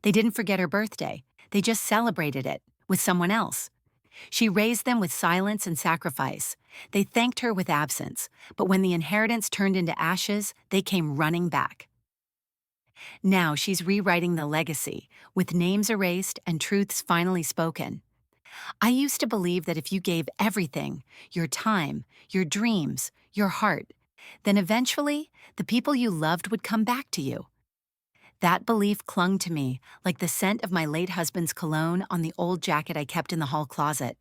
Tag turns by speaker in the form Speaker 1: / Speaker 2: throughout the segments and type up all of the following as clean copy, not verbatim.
Speaker 1: They didn't forget her birthday. They just celebrated it with someone else. She raised them with silence and sacrifice. They thanked her with absence, but when the inheritance turned into ashes, they came running back. Now she's rewriting the legacy, with names erased and truths finally spoken. I used to believe that if you gave everything, your time, your dreams, your heart, then eventually the people you loved would come back to you. That belief clung to me like the scent of my late husband's cologne on the old jacket I kept in the hall closet.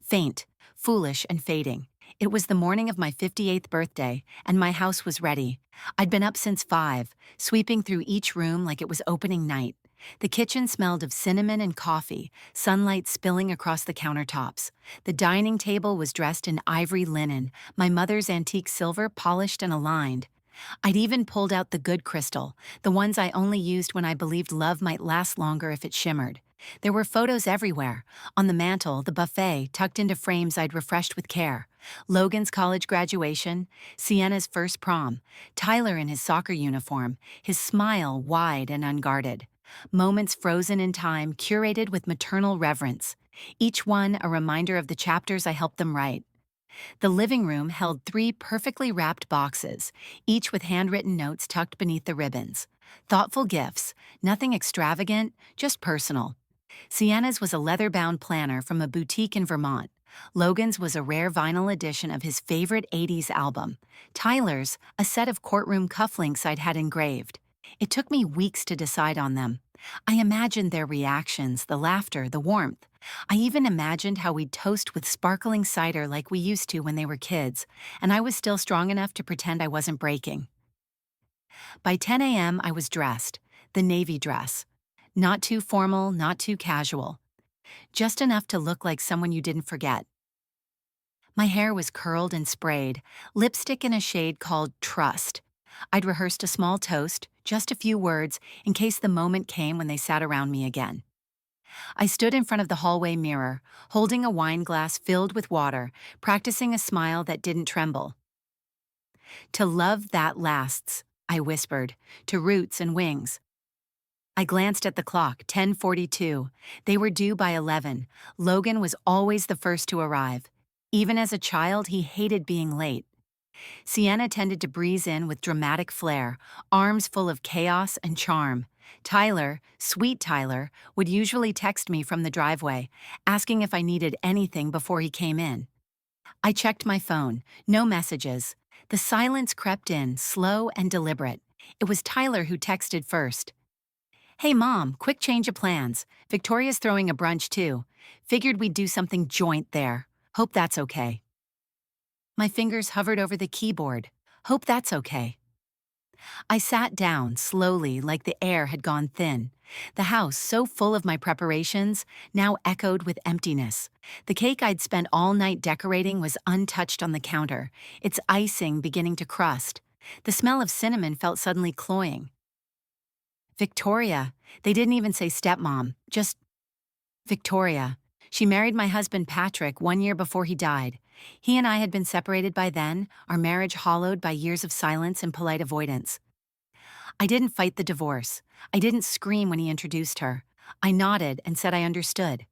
Speaker 1: Faint, foolish, and fading. It was the morning of my 58th birthday, and my house was ready. I'd been up since 5, sweeping through each room like it was opening night. The kitchen smelled of cinnamon and coffee, sunlight spilling across the countertops. The dining table was dressed in ivory linen, my mother's antique silver polished and aligned. I'd even pulled out the good crystal, the ones I only used when I believed love might last longer if it shimmered. There were photos everywhere. On the mantel, the buffet tucked into frames I'd refreshed with care. Logan's college graduation, Sienna's first prom, Tyler in his soccer uniform, his smile wide and unguarded. Moments frozen in time, curated with maternal reverence. Each one a reminder of the chapters I helped them write. The living room held 3 perfectly wrapped boxes, each with handwritten notes tucked beneath the ribbons. Thoughtful gifts, nothing extravagant, just personal. Sienna's was a leather-bound planner from a boutique in Vermont. Logan's was a rare vinyl edition of his favorite 80s album. Tyler's, a set of courtroom cufflinks I'd had engraved. It took me weeks to decide on them. I imagined their reactions, the laughter, the warmth. I even imagined how we'd toast with sparkling cider like we used to when they were kids, and I was still strong enough to pretend I wasn't breaking. By 10 a.m., I was dressed, the navy dress. Not too formal, not too casual. Just enough to look like someone you didn't forget. My hair was curled and sprayed, lipstick in a shade called Trust. I'd rehearsed a small toast, just a few words, in case the moment came when they sat around me again. I stood in front of the hallway mirror, holding a wine glass filled with water, practicing a smile that didn't tremble. "To love that lasts," I whispered, "to roots and wings." I glanced at the clock, 10:42. They were due by 11. Logan was always the first to arrive. Even as a child, he hated being late. Sienna tended to breeze in with dramatic flair, arms full of chaos and charm. Tyler, sweet Tyler, would usually text me from the driveway, asking if I needed anything before he came in. I checked my phone, no messages. The silence crept in, slow and deliberate. It was Tyler who texted first. "Hey Mom, quick change of plans. Victoria's throwing a brunch too. Figured we'd do something joint there. Hope that's okay." My fingers hovered over the keyboard. Hope that's okay. I sat down, slowly, like the air had gone thin. The house, so full of my preparations, now echoed with emptiness. The cake I'd spent all night decorating was untouched on the counter, its icing beginning to crust. The smell of cinnamon felt suddenly cloying. Victoria. They didn't even say stepmom, just Victoria. She married my husband Patrick 1 year before he died. He and I had been separated by then, our marriage hollowed by years of silence and polite avoidance. I didn't fight the divorce. I didn't scream when he introduced her. I nodded and said I understood.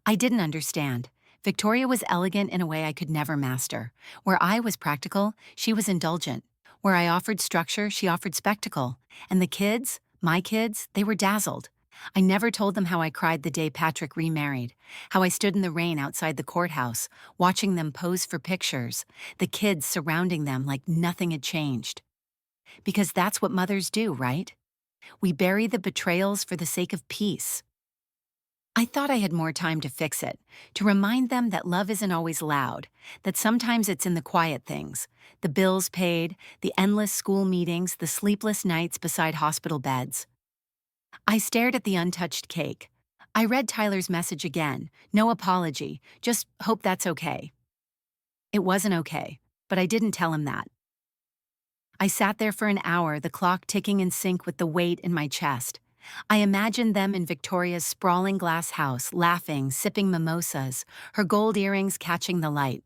Speaker 1: I didn't understand. Victoria was elegant in a way I could never master. Where I was practical, she was indulgent. Where I offered structure, she offered spectacle. And the kids, my kids, they were dazzled. I never told them how I cried the day Patrick remarried, how I stood in the rain outside the courthouse, watching them pose for pictures, the kids surrounding them like nothing had changed. Because that's what mothers do, right? We bury the betrayals for the sake of peace. I thought I had more time to fix it, to remind them that love isn't always loud, that sometimes it's in the quiet things, the bills paid, the endless school meetings, the sleepless nights beside hospital beds. I stared at the untouched cake. I read Tyler's message again, no apology, just hope that's okay. It wasn't okay, but I didn't tell him that. I sat there for an hour, the clock ticking in sync with the weight in my chest. I imagined them in Victoria's sprawling glass house, laughing, sipping mimosas, her gold earrings catching the light.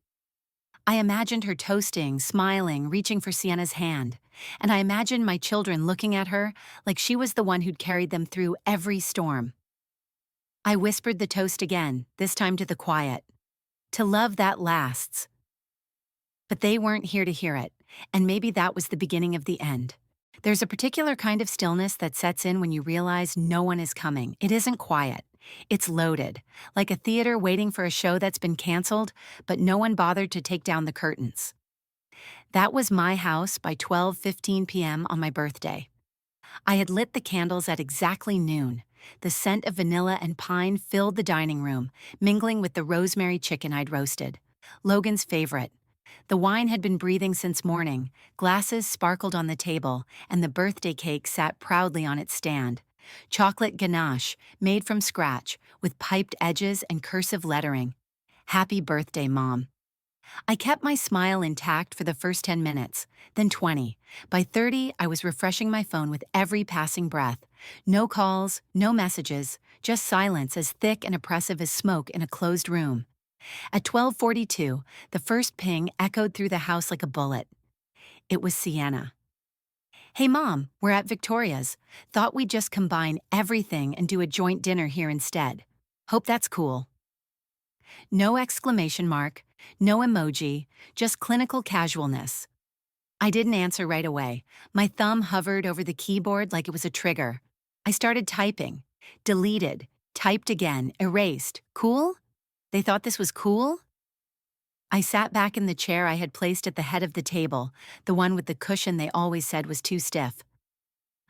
Speaker 1: I imagined her toasting, smiling, reaching for Sienna's hand. And I imagined my children looking at her like she was the one who'd carried them through every storm. I whispered the toast again, this time to the quiet. To love that lasts. But they weren't here to hear it, and maybe that was the beginning of the end. There's a particular kind of stillness that sets in when you realize no one is coming. It isn't quiet. It's loaded, like a theater waiting for a show that's been canceled, but no one bothered to take down the curtains. That was my house by 12:15 p.m. on my birthday. I had lit the candles at exactly noon. The scent of vanilla and pine filled the dining room, mingling with the rosemary chicken I'd roasted. Logan's favorite. The wine had been breathing since morning, glasses sparkled on the table, and the birthday cake sat proudly on its stand. Chocolate ganache, made from scratch, with piped edges and cursive lettering. Happy birthday, Mom. I kept my smile intact for the first 10 minutes, then 20. By 30, I was refreshing my phone with every passing breath. No calls, no messages, just silence as thick and oppressive as smoke in a closed room. At 12:42, the first ping echoed through the house like a bullet. It was Sienna. Hey Mom, we're at Victoria's. Thought we'd just combine everything and do a joint dinner here instead. Hope that's cool. No exclamation mark, no emoji, just clinical casualness. I didn't answer right away. My thumb hovered over the keyboard like it was a trigger. I started typing. Deleted, typed again, erased. Cool? They thought this was cool? I sat back in the chair I had placed at the head of the table, the one with the cushion they always said was too stiff.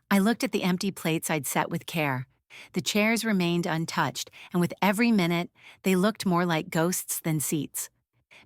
Speaker 1: I looked at the empty plates I'd set with care. The chairs remained untouched, and with every minute, they looked more like ghosts than seats.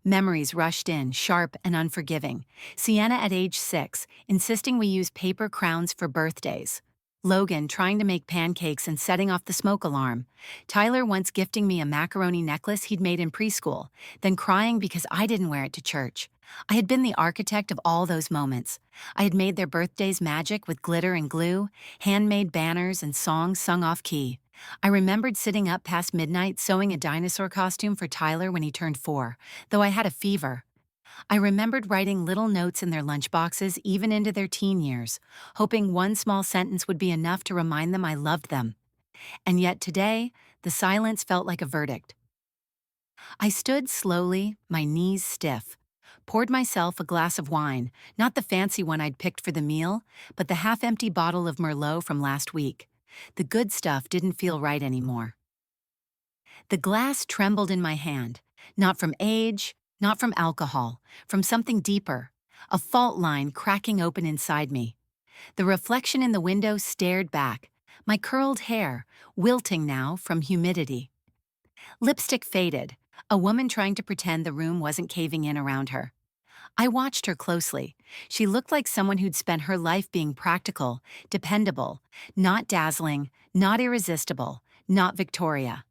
Speaker 1: Memories rushed in, sharp and unforgiving. Sienna at age 6, insisting we use paper crowns for birthdays. Logan trying to make pancakes and setting off the smoke alarm. Tyler once gifting me a macaroni necklace he'd made in preschool, then crying because I didn't wear it to church. I had been the architect of all those moments. I had made their birthdays magic with glitter and glue, handmade banners and songs sung off-key. I remembered sitting up past midnight sewing a dinosaur costume for Tyler when he turned 4, though I had a fever. I remembered writing little notes in their lunchboxes even into their teen years, hoping one small sentence would be enough to remind them I loved them. And yet today, the silence felt like a verdict. I stood slowly, my knees stiff, poured myself a glass of wine, not the fancy one I'd picked for the meal, but the half-empty bottle of Merlot from last week. The good stuff didn't feel right anymore. The glass trembled in my hand, not from age, not from alcohol, from something deeper, a fault line cracking open inside me. The reflection in the window stared back, my curled hair, wilting now from humidity. Lipstick faded, a woman trying to pretend the room wasn't caving in around her. I watched her closely. She looked like someone who'd spent her life being practical, dependable, not dazzling, not irresistible, not Victoria.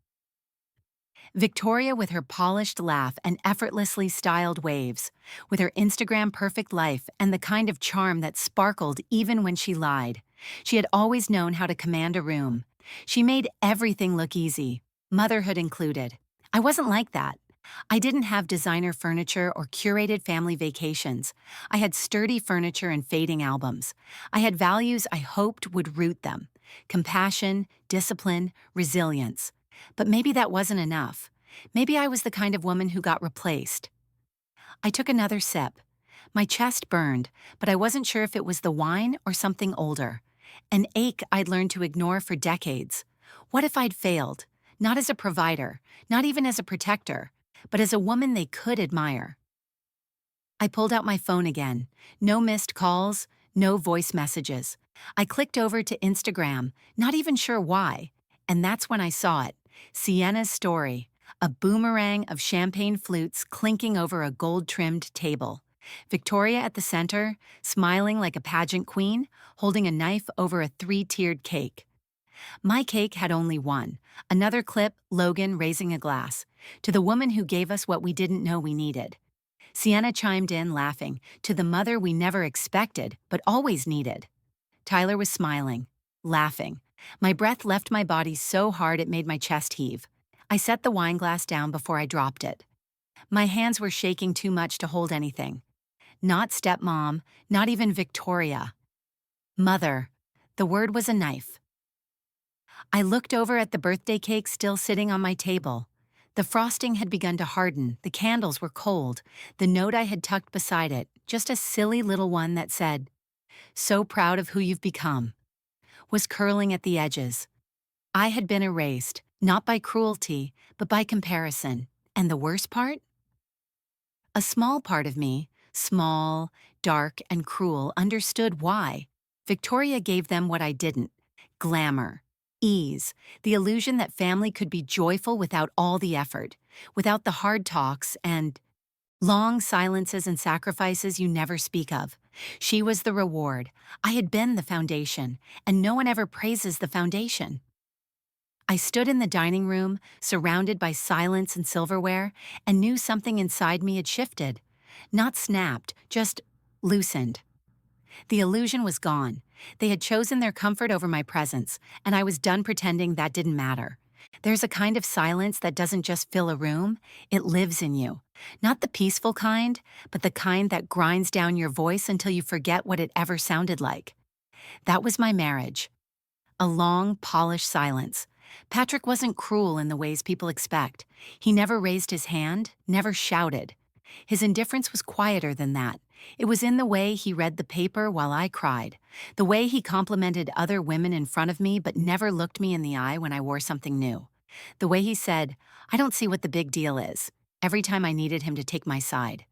Speaker 1: Victoria with her polished laugh and effortlessly styled waves, with her Instagram-perfect life and the kind of charm that sparkled even when she lied. She had always known how to command a room. She made everything look easy, motherhood included. I wasn't like that. I didn't have designer furniture or curated family vacations. I had sturdy furniture and fading albums. I had values I hoped would root them: compassion, discipline, resilience. But maybe that wasn't enough. Maybe I was the kind of woman who got replaced. I took another sip. My chest burned, but I wasn't sure if it was the wine or something older. An ache I'd learned to ignore for decades. What if I'd failed? Not as a provider, not even as a protector, but as a woman they could admire. I pulled out my phone again. No missed calls, no voice messages. I clicked over to Instagram, not even sure why, and that's when I saw it. Sienna's story, a boomerang of champagne flutes clinking over a gold-trimmed table. Victoria at the center, smiling like a pageant queen, holding a knife over a 3-tiered cake. My cake had only one. Another clip, Logan raising a glass. To the woman who gave us what we didn't know we needed. Sienna chimed in, laughing. To the mother we never expected, but always needed. Tyler was smiling, laughing. My breath left my body so hard it made my chest heave. I set the wine glass down before I dropped it. My hands were shaking too much to hold anything. Not stepmom, not even Victoria. Mother. The word was a knife. I looked over at the birthday cake still sitting on my table. The frosting had begun to harden, the candles were cold, the note I had tucked beside it, just a silly little one that said, "So proud of who you've become," was curling at the edges. I had been erased, not by cruelty, but by comparison. And the worst part? A small part of me, small, dark, and cruel, understood why. Victoria gave them what I didn't: glamour, ease, the illusion that family could be joyful without all the effort, without the hard talks and long silences and sacrifices you never speak of. She was the reward. I had been the foundation, and no one ever praises the foundation. I stood in the dining room, surrounded by silence and silverware, and knew something inside me had shifted. Not snapped, just loosened. The illusion was gone. They had chosen their comfort over my presence, and I was done pretending that didn't matter. There's a kind of silence that doesn't just fill a room, it lives in you. Not the peaceful kind, but the kind that grinds down your voice until you forget what it ever sounded like. That was my marriage. A long, polished silence. Patrick wasn't cruel in the ways people expect. He never raised his hand, never shouted. His indifference was quieter than that. It was in the way he read the paper while I cried, the way he complimented other women in front of me but never looked me in the eye when I wore something new, the way he said, "I don't see what the big deal is," every time I needed him to take my side.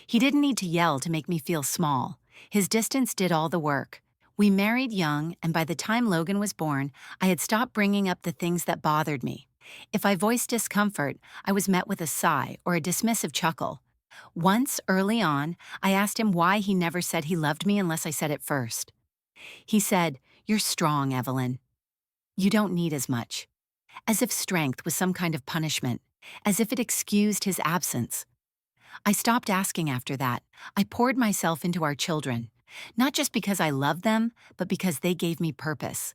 Speaker 1: He didn't need to yell to make me feel small. His distance did all the work. We married young, and by the time Logan was born, I had stopped bringing up the things that bothered me. If I voiced discomfort, I was met with a sigh or a dismissive chuckle. Once, early on, I asked him why he never said he loved me unless I said it first. He said, "You're strong, Evelyn. You don't need as much." As if strength was some kind of punishment, as if it excused his absence. I stopped asking after that. I poured myself into our children, not just because I loved them, but because they gave me purpose.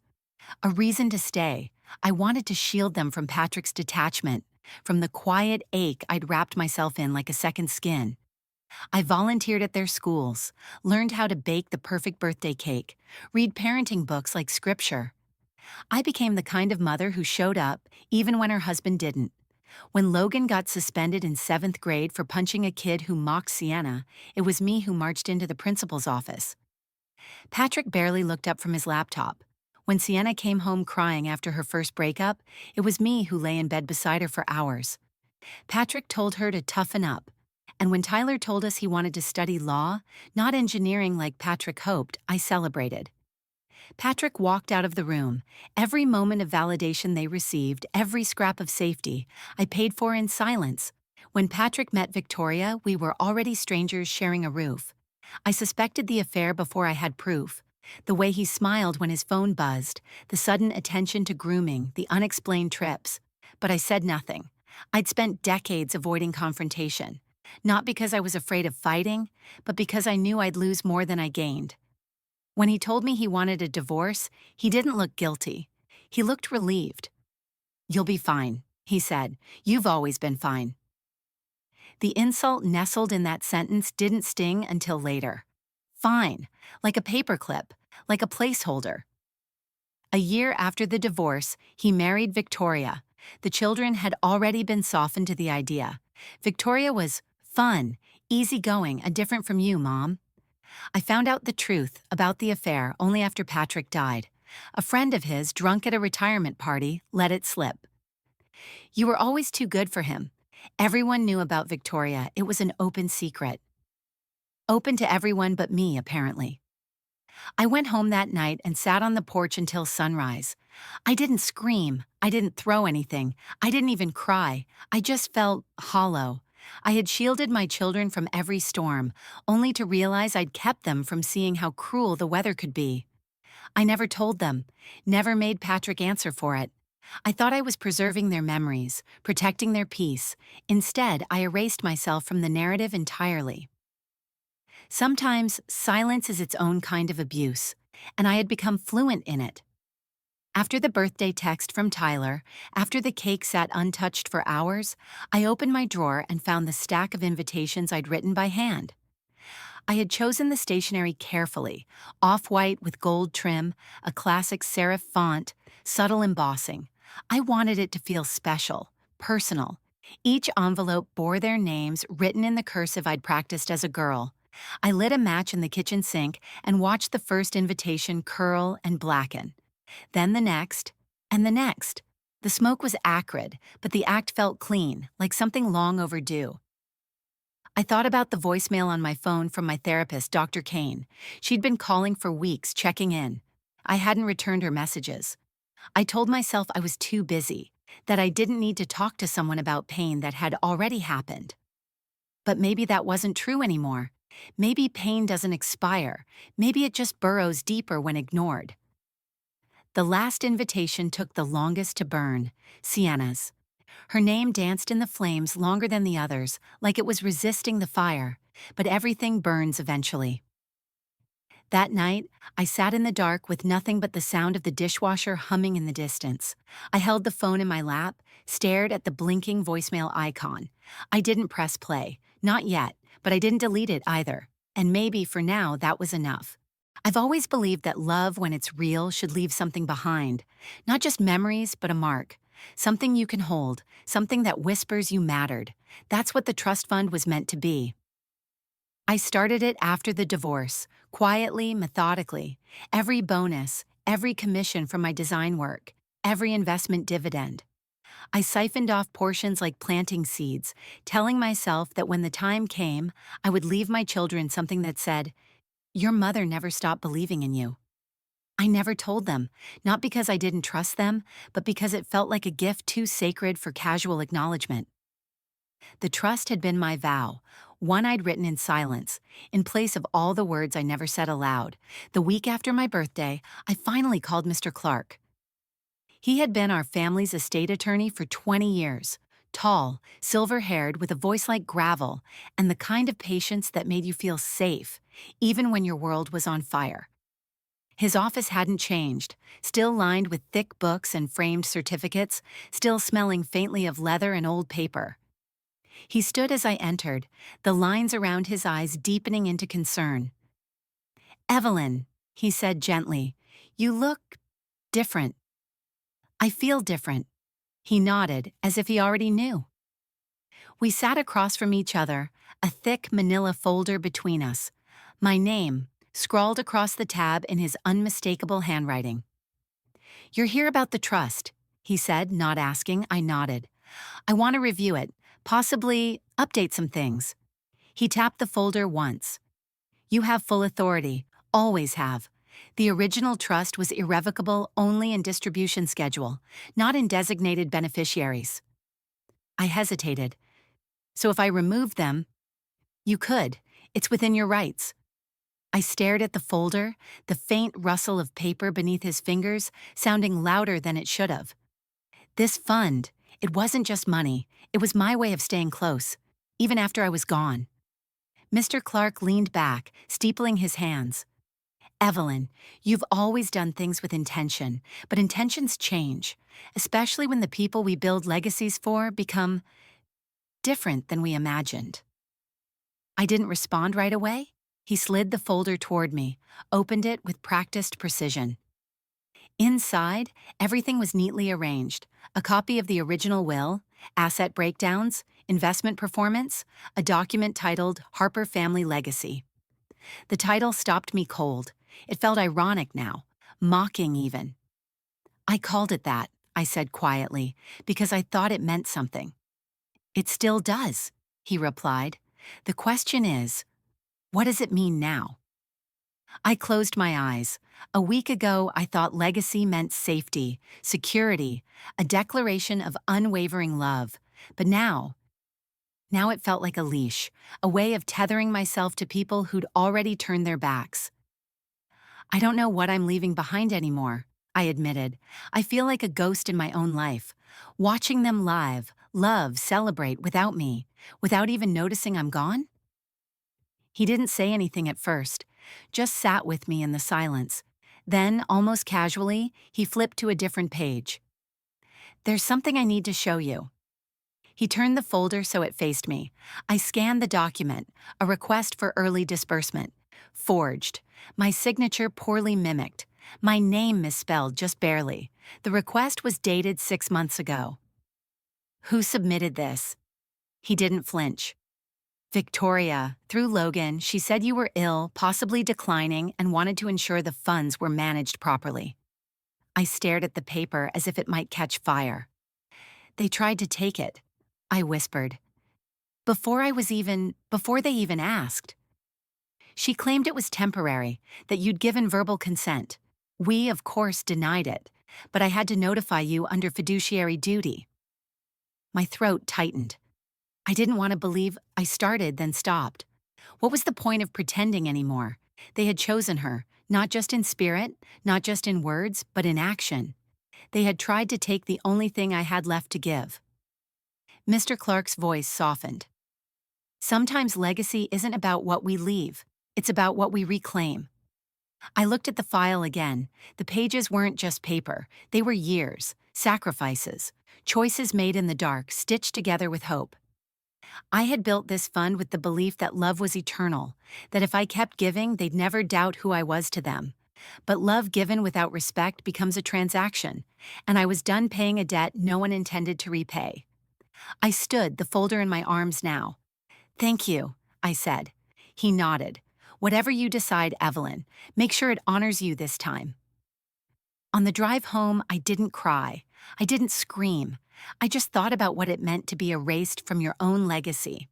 Speaker 1: A reason to stay. I wanted to shield them from Patrick's detachment, from the quiet ache I'd wrapped myself in like a second skin. I volunteered at their schools, learned how to bake the perfect birthday cake, read parenting books like scripture. I became the kind of mother who showed up, even when her husband didn't. When Logan got suspended in 7th grade for punching a kid who mocked Sienna, it was me who marched into the principal's office. Patrick barely looked up from his laptop. When Sienna came home crying after her first breakup, it was me who lay in bed beside her for hours. Patrick told her to toughen up. And when Tyler told us he wanted to study law, not engineering like Patrick hoped, I celebrated. Patrick walked out of the room. Every moment of validation they received, every scrap of safety, I paid for in silence. When Patrick met Victoria, we were already strangers sharing a roof. I suspected the affair before I had proof. The way he smiled when his phone buzzed, the sudden attention to grooming, the unexplained trips. But I said nothing. I'd spent decades avoiding confrontation. Not because I was afraid of fighting, but because I knew I'd lose more than I gained. When he told me he wanted a divorce, he didn't look guilty. He looked relieved. "You'll be fine," he said. "You've always been fine." The insult nestled in that sentence didn't sting until later. Fine, like a paperclip, like a placeholder. A year after the divorce, he married Victoria. The children had already been softened to the idea. Victoria was fun, easygoing, and different from you, Mom. I found out the truth about the affair only after Patrick died. A friend of his, drunk at a retirement party, let it slip. "You were always too good for him." Everyone knew about Victoria. It was an open secret. Open to everyone but me, apparently. I went home that night and sat on the porch until sunrise. I didn't scream. I didn't throw anything. I didn't even cry. I just felt hollow. I had shielded my children from every storm, only to realize I'd kept them from seeing how cruel the weather could be. I never told them, never made Patrick answer for it. I thought I was preserving their memories, protecting their peace. Instead, I erased myself from the narrative entirely. Sometimes silence is its own kind of abuse, and I had become fluent in it. After the birthday text from Tyler, after the cake sat untouched for hours, I opened my drawer and found the stack of invitations I'd written by hand. I had chosen the stationery carefully, off-white with gold trim, a classic serif font, subtle embossing. I wanted it to feel special, personal. Each envelope bore their names written in the cursive I'd practiced as a girl. I lit a match in the kitchen sink and watched the first invitation curl and blacken. Then the next, and the next. The smoke was acrid, but the act felt clean, like something long overdue. I thought about the voicemail on my phone from my therapist, Dr. Kane. She'd been calling for weeks, checking in. I hadn't returned her messages. I told myself I was too busy, that I didn't need to talk to someone about pain that had already happened. But maybe that wasn't true anymore. Maybe pain doesn't expire. Maybe it just burrows deeper when ignored. The last invitation took the longest to burn, Sienna's. Her name danced in the flames longer than the others, like it was resisting the fire, but everything burns eventually. That night, I sat in the dark with nothing but the sound of the dishwasher humming in the distance. I held the phone in my lap, stared at the blinking voicemail icon. I didn't press play, not yet, but I didn't delete it either. And maybe for now that was enough. I've always believed that love, when it's real, should leave something behind. Not just memories, but a mark. Something you can hold, something that whispers you mattered. That's what the trust fund was meant to be. I started it after the divorce, quietly, methodically. Every bonus, every commission from my design work, every investment dividend. I siphoned off portions like planting seeds, telling myself that when the time came, I would leave my children something that said, "Your mother never stopped believing in you." I never told them, not because I didn't trust them, but because it felt like a gift too sacred for casual acknowledgement. The trust had been my vow, one I'd written in silence, in place of all the words I never said aloud. The week after my birthday, I finally called Mr. Clark. He had been our family's estate attorney for 20 years, tall, silver-haired, with a voice like gravel, and the kind of patience that made you feel safe, even when your world was on fire. His office hadn't changed, still lined with thick books and framed certificates, still smelling faintly of leather and old paper. He stood as I entered, the lines around his eyes deepening into concern. "Evelyn," he said gently, "you look different." "I feel different." He nodded, as if he already knew. We sat across from each other, a thick manila folder between us. My name, scrawled across the tab in his unmistakable handwriting. "You're here about the trust," he said, not asking. I nodded. "I want to review it, possibly update some things." He tapped the folder once. "You have full authority, always have. The original trust was irrevocable only in distribution schedule, not in designated beneficiaries." I hesitated. "So if I removed them?" "You could. It's within your rights." I stared at the folder, the faint rustle of paper beneath his fingers sounding louder than it should have. This fund, it wasn't just money, it was my way of staying close, even after I was gone. Mr. Clark leaned back, steepling his hands. "Evelyn, you've always done things with intention, but intentions change, especially when the people we build legacies for become different than we imagined." I didn't respond right away. He slid the folder toward me, opened it with practiced precision. Inside, everything was neatly arranged. A copy of the original will, asset breakdowns, investment performance, a document titled Harper Family Legacy. The title stopped me cold. It felt ironic now, mocking even. "I called it that," I said quietly, because I thought it meant something. "It still does," he replied. "The question is, what does it mean now?" I closed my eyes. A week ago, I thought legacy meant safety, security, a declaration of unwavering love. But now it felt like a leash, a way of tethering myself to people who'd already turned their backs. "I don't know what I'm leaving behind anymore," I admitted. "I feel like a ghost in my own life, watching them love, celebrate without me, without even noticing I'm gone." He didn't say anything at first, just sat with me in the silence. Then, almost casually, he flipped to a different page. "There's something I need to show you." He turned the folder so it faced me. I scanned the document, a request for early disbursement. Forged. My signature poorly mimicked. My name misspelled just barely. The request was dated 6 months ago. "Who submitted this?" He didn't flinch. "Victoria, through Logan, she said you were ill, possibly declining, and wanted to ensure the funds were managed properly." I stared at the paper as if it might catch fire. "They tried to take it," I whispered. Before they even asked. "She claimed it was temporary, that you'd given verbal consent. We, of course, denied it, but I had to notify you under fiduciary duty." My throat tightened. I didn't want to believe I started, then stopped. What was the point of pretending anymore? They had chosen her, not just in spirit, not just in words, but in action. They had tried to take the only thing I had left to give. Mr. Clark's voice softened. "Sometimes legacy isn't about what we leave, it's about what we reclaim." I looked at the file again. The pages weren't just paper, they were years, sacrifices, choices made in the dark, stitched together with hope. I had built this fund with the belief that love was eternal, that if I kept giving, they'd never doubt who I was to them. But love given without respect becomes a transaction, and I was done paying a debt no one intended to repay. I stood, the folder in my arms now. "Thank you," I said. He nodded. "Whatever you decide, Evelyn, make sure it honors you this time." On the drive home, I didn't cry. I didn't scream. I just thought about what it meant to be erased from your own legacy.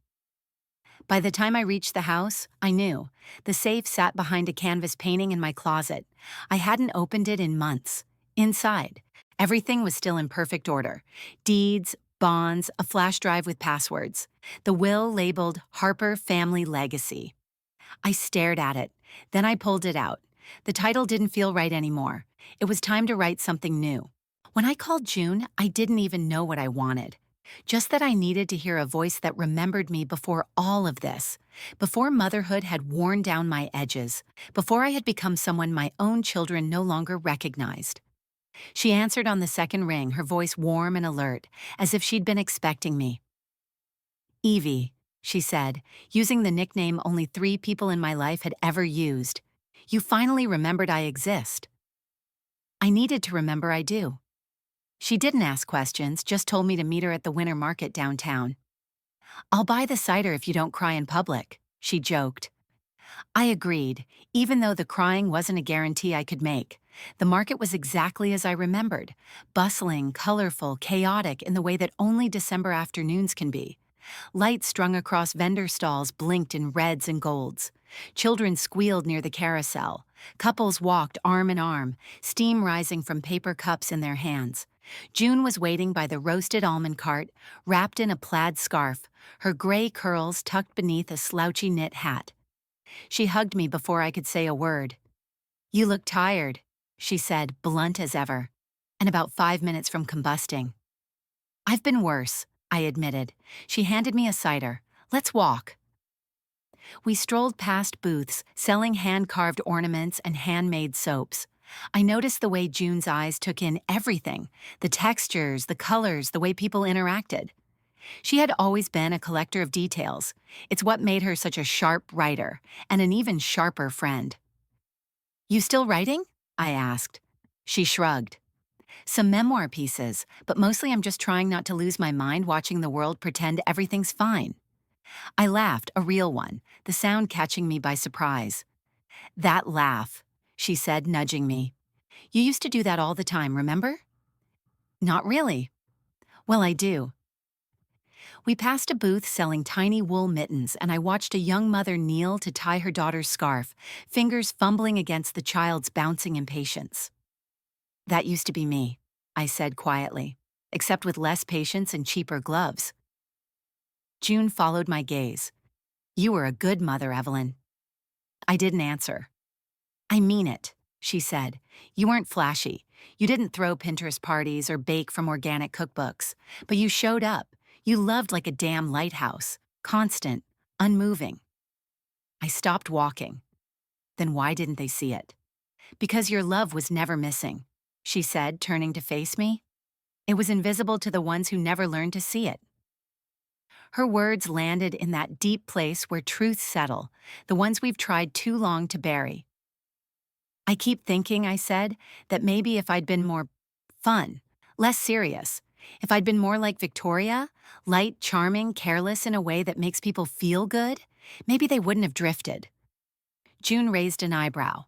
Speaker 1: By the time I reached the house, I knew. The safe sat behind a canvas painting in my closet. I hadn't opened it in months. Inside, everything was still in perfect order. Deeds, bonds, a flash drive with passwords. The will labeled Harper Family Legacy. I stared at it. Then I pulled it out. The title didn't feel right anymore. It was time to write something new. When I called June, I didn't even know what I wanted. Just that I needed to hear a voice that remembered me before all of this, before motherhood had worn down my edges, before I had become someone my own children no longer recognized. She answered on the second ring, her voice warm and alert, as if she'd been expecting me. "Evie," she said, using the nickname only 3 people in my life had ever used. "You finally remembered I exist." I needed to remember I do. She didn't ask questions, just told me to meet her at the winter market downtown. "I'll buy the cider if you don't cry in public," she joked. I agreed, even though the crying wasn't a guarantee I could make. The market was exactly as I remembered, bustling, colorful, chaotic in the way that only December afternoons can be. Lights strung across vendor stalls blinked in reds and golds. Children squealed near the carousel. Couples walked arm in arm, steam rising from paper cups in their hands. June was waiting by the roasted almond cart, wrapped in a plaid scarf, her gray curls tucked beneath a slouchy knit hat. She hugged me before I could say a word. "You look tired," she said, blunt as ever, and about 5 minutes from combusting. "I've been worse," I admitted. She handed me a cider. "Let's walk." We strolled past booths selling hand-carved ornaments and handmade soaps. I noticed the way June's eyes took in everything, the textures, the colors, the way people interacted. She had always been a collector of details. It's what made her such a sharp writer, and an even sharper friend. "You still writing?" I asked. She shrugged. "Some memoir pieces, but mostly I'm just trying not to lose my mind watching the world pretend everything's fine." I laughed, a real one, the sound catching me by surprise. "That laugh," she said, nudging me. "You used to do that all the time, remember?" "Not really." "Well, I do." We passed a booth selling tiny wool mittens, and I watched a young mother kneel to tie her daughter's scarf, fingers fumbling against the child's bouncing impatience. "That used to be me," I said quietly, "except with less patience and cheaper gloves." June followed my gaze. "You were a good mother, Evelyn." I didn't answer. "I mean it," she said. "You weren't flashy. You didn't throw Pinterest parties or bake from organic cookbooks. But you showed up. You loved like a damn lighthouse. Constant. Unmoving." I stopped walking. Then why didn't they see it? Because your love was never missing, she said, turning to face me. It was invisible to the ones who never learned to see it. Her words landed in that deep place where truths settle, the ones we've tried too long to bury. I keep thinking, I said, that maybe if I'd been more fun, less serious, if I'd been more like Victoria, light, charming, careless in a way that makes people feel good, maybe they wouldn't have drifted. June raised an eyebrow.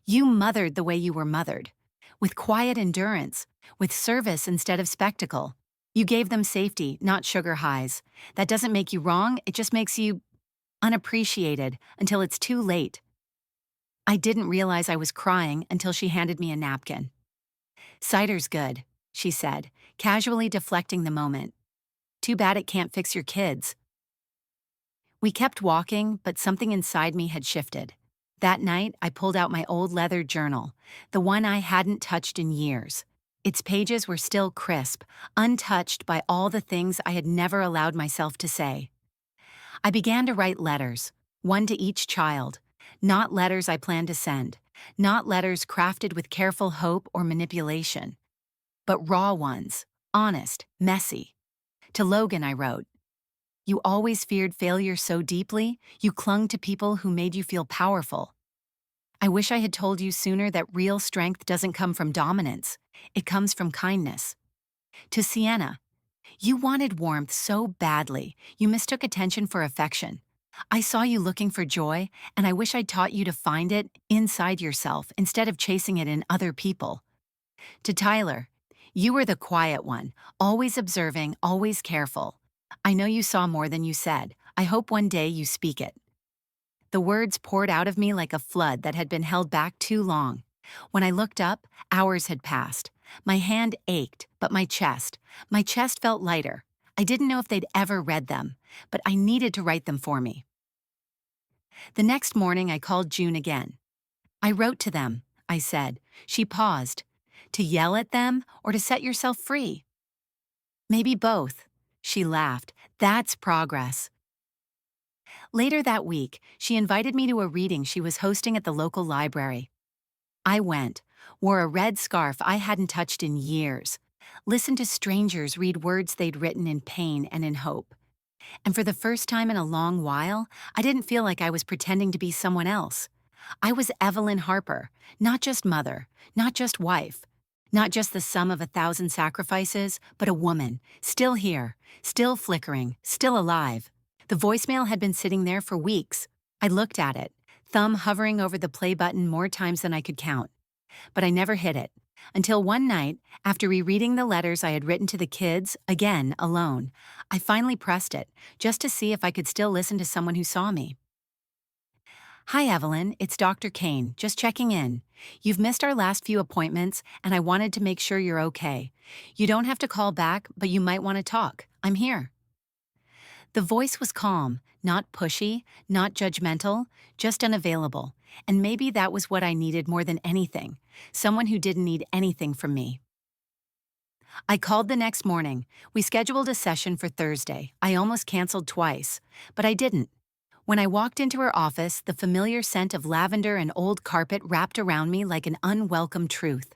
Speaker 1: You mothered the way you were mothered, with quiet endurance, with service instead of spectacle. You gave them safety, not sugar highs. That doesn't make you wrong, it just makes you unappreciated until it's too late. I didn't realize I was crying until she handed me a napkin. Cider's good, she said, casually deflecting the moment. Too bad it can't fix your kids. We kept walking, but something inside me had shifted. That night, I pulled out my old leather journal, the one I hadn't touched in years. Its pages were still crisp, untouched by all the things I had never allowed myself to say. I began to write letters, one to each child, not letters I planned to send, not letters crafted with careful hope or manipulation, but raw ones, honest, messy. To Logan, I wrote, "You always feared failure so deeply, you clung to people who made you feel powerful. I wish I had told you sooner that real strength doesn't come from dominance, it comes from kindness." To Sienna, "You wanted warmth so badly, you mistook attention for affection. I saw you looking for joy, and I wish I'd taught you to find it inside yourself instead of chasing it in other people." To Tyler, "You were the quiet one, always observing, always careful. I know you saw more than you said. I hope one day you speak it." The words poured out of me like a flood that had been held back too long. When I looked up, hours had passed. My hand ached, but my chest felt lighter. I didn't know if they'd ever read them, but I needed to write them for me. The next morning, I called June again. "I wrote to them," I said. She paused. "To yell at them or to set yourself free?" "Maybe both." She laughed. "That's progress." Later that week, she invited me to a reading she was hosting at the local library. I went, wore a red scarf I hadn't touched in years, listened to strangers read words they'd written in pain and in hope. And for the first time in a long while, I didn't feel like I was pretending to be someone else. I was Evelyn Harper, not just mother, not just wife, not just the sum of 1,000 sacrifices, but a woman, still here, still flickering, still alive. The voicemail had been sitting there for weeks. I looked at it, thumb hovering over the play button more times than I could count. But I never hit it, until one night, after rereading the letters I had written to the kids, again, alone, I finally pressed it, just to see if I could still listen to someone who saw me. "Hi, Evelyn, it's Dr. Kane, just checking in. You've missed our last few appointments, and I wanted to make sure you're okay. You don't have to call back, but you might want to talk. I'm here." The voice was calm, not pushy, not judgmental, just unavailable, and maybe that was what I needed more than anything, someone who didn't need anything from me. I called the next morning. We scheduled a session for Thursday. I almost canceled twice, but I didn't. When I walked into her office, the familiar scent of lavender and old carpet wrapped around me like an unwelcome truth.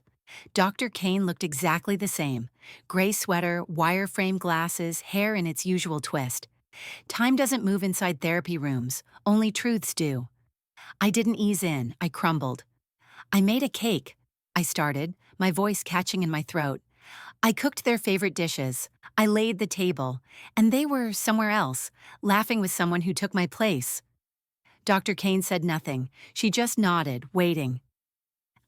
Speaker 1: Dr. Kane looked exactly the same. Gray sweater, wire-frame glasses, hair in its usual twist. Time doesn't move inside therapy rooms, only truths do. I didn't ease in, I crumbled. "I made a cake," I started, my voice catching in my throat. "I cooked their favorite dishes. I laid the table, and they were somewhere else, laughing with someone who took my place." Dr. Kane said nothing. She just nodded, waiting.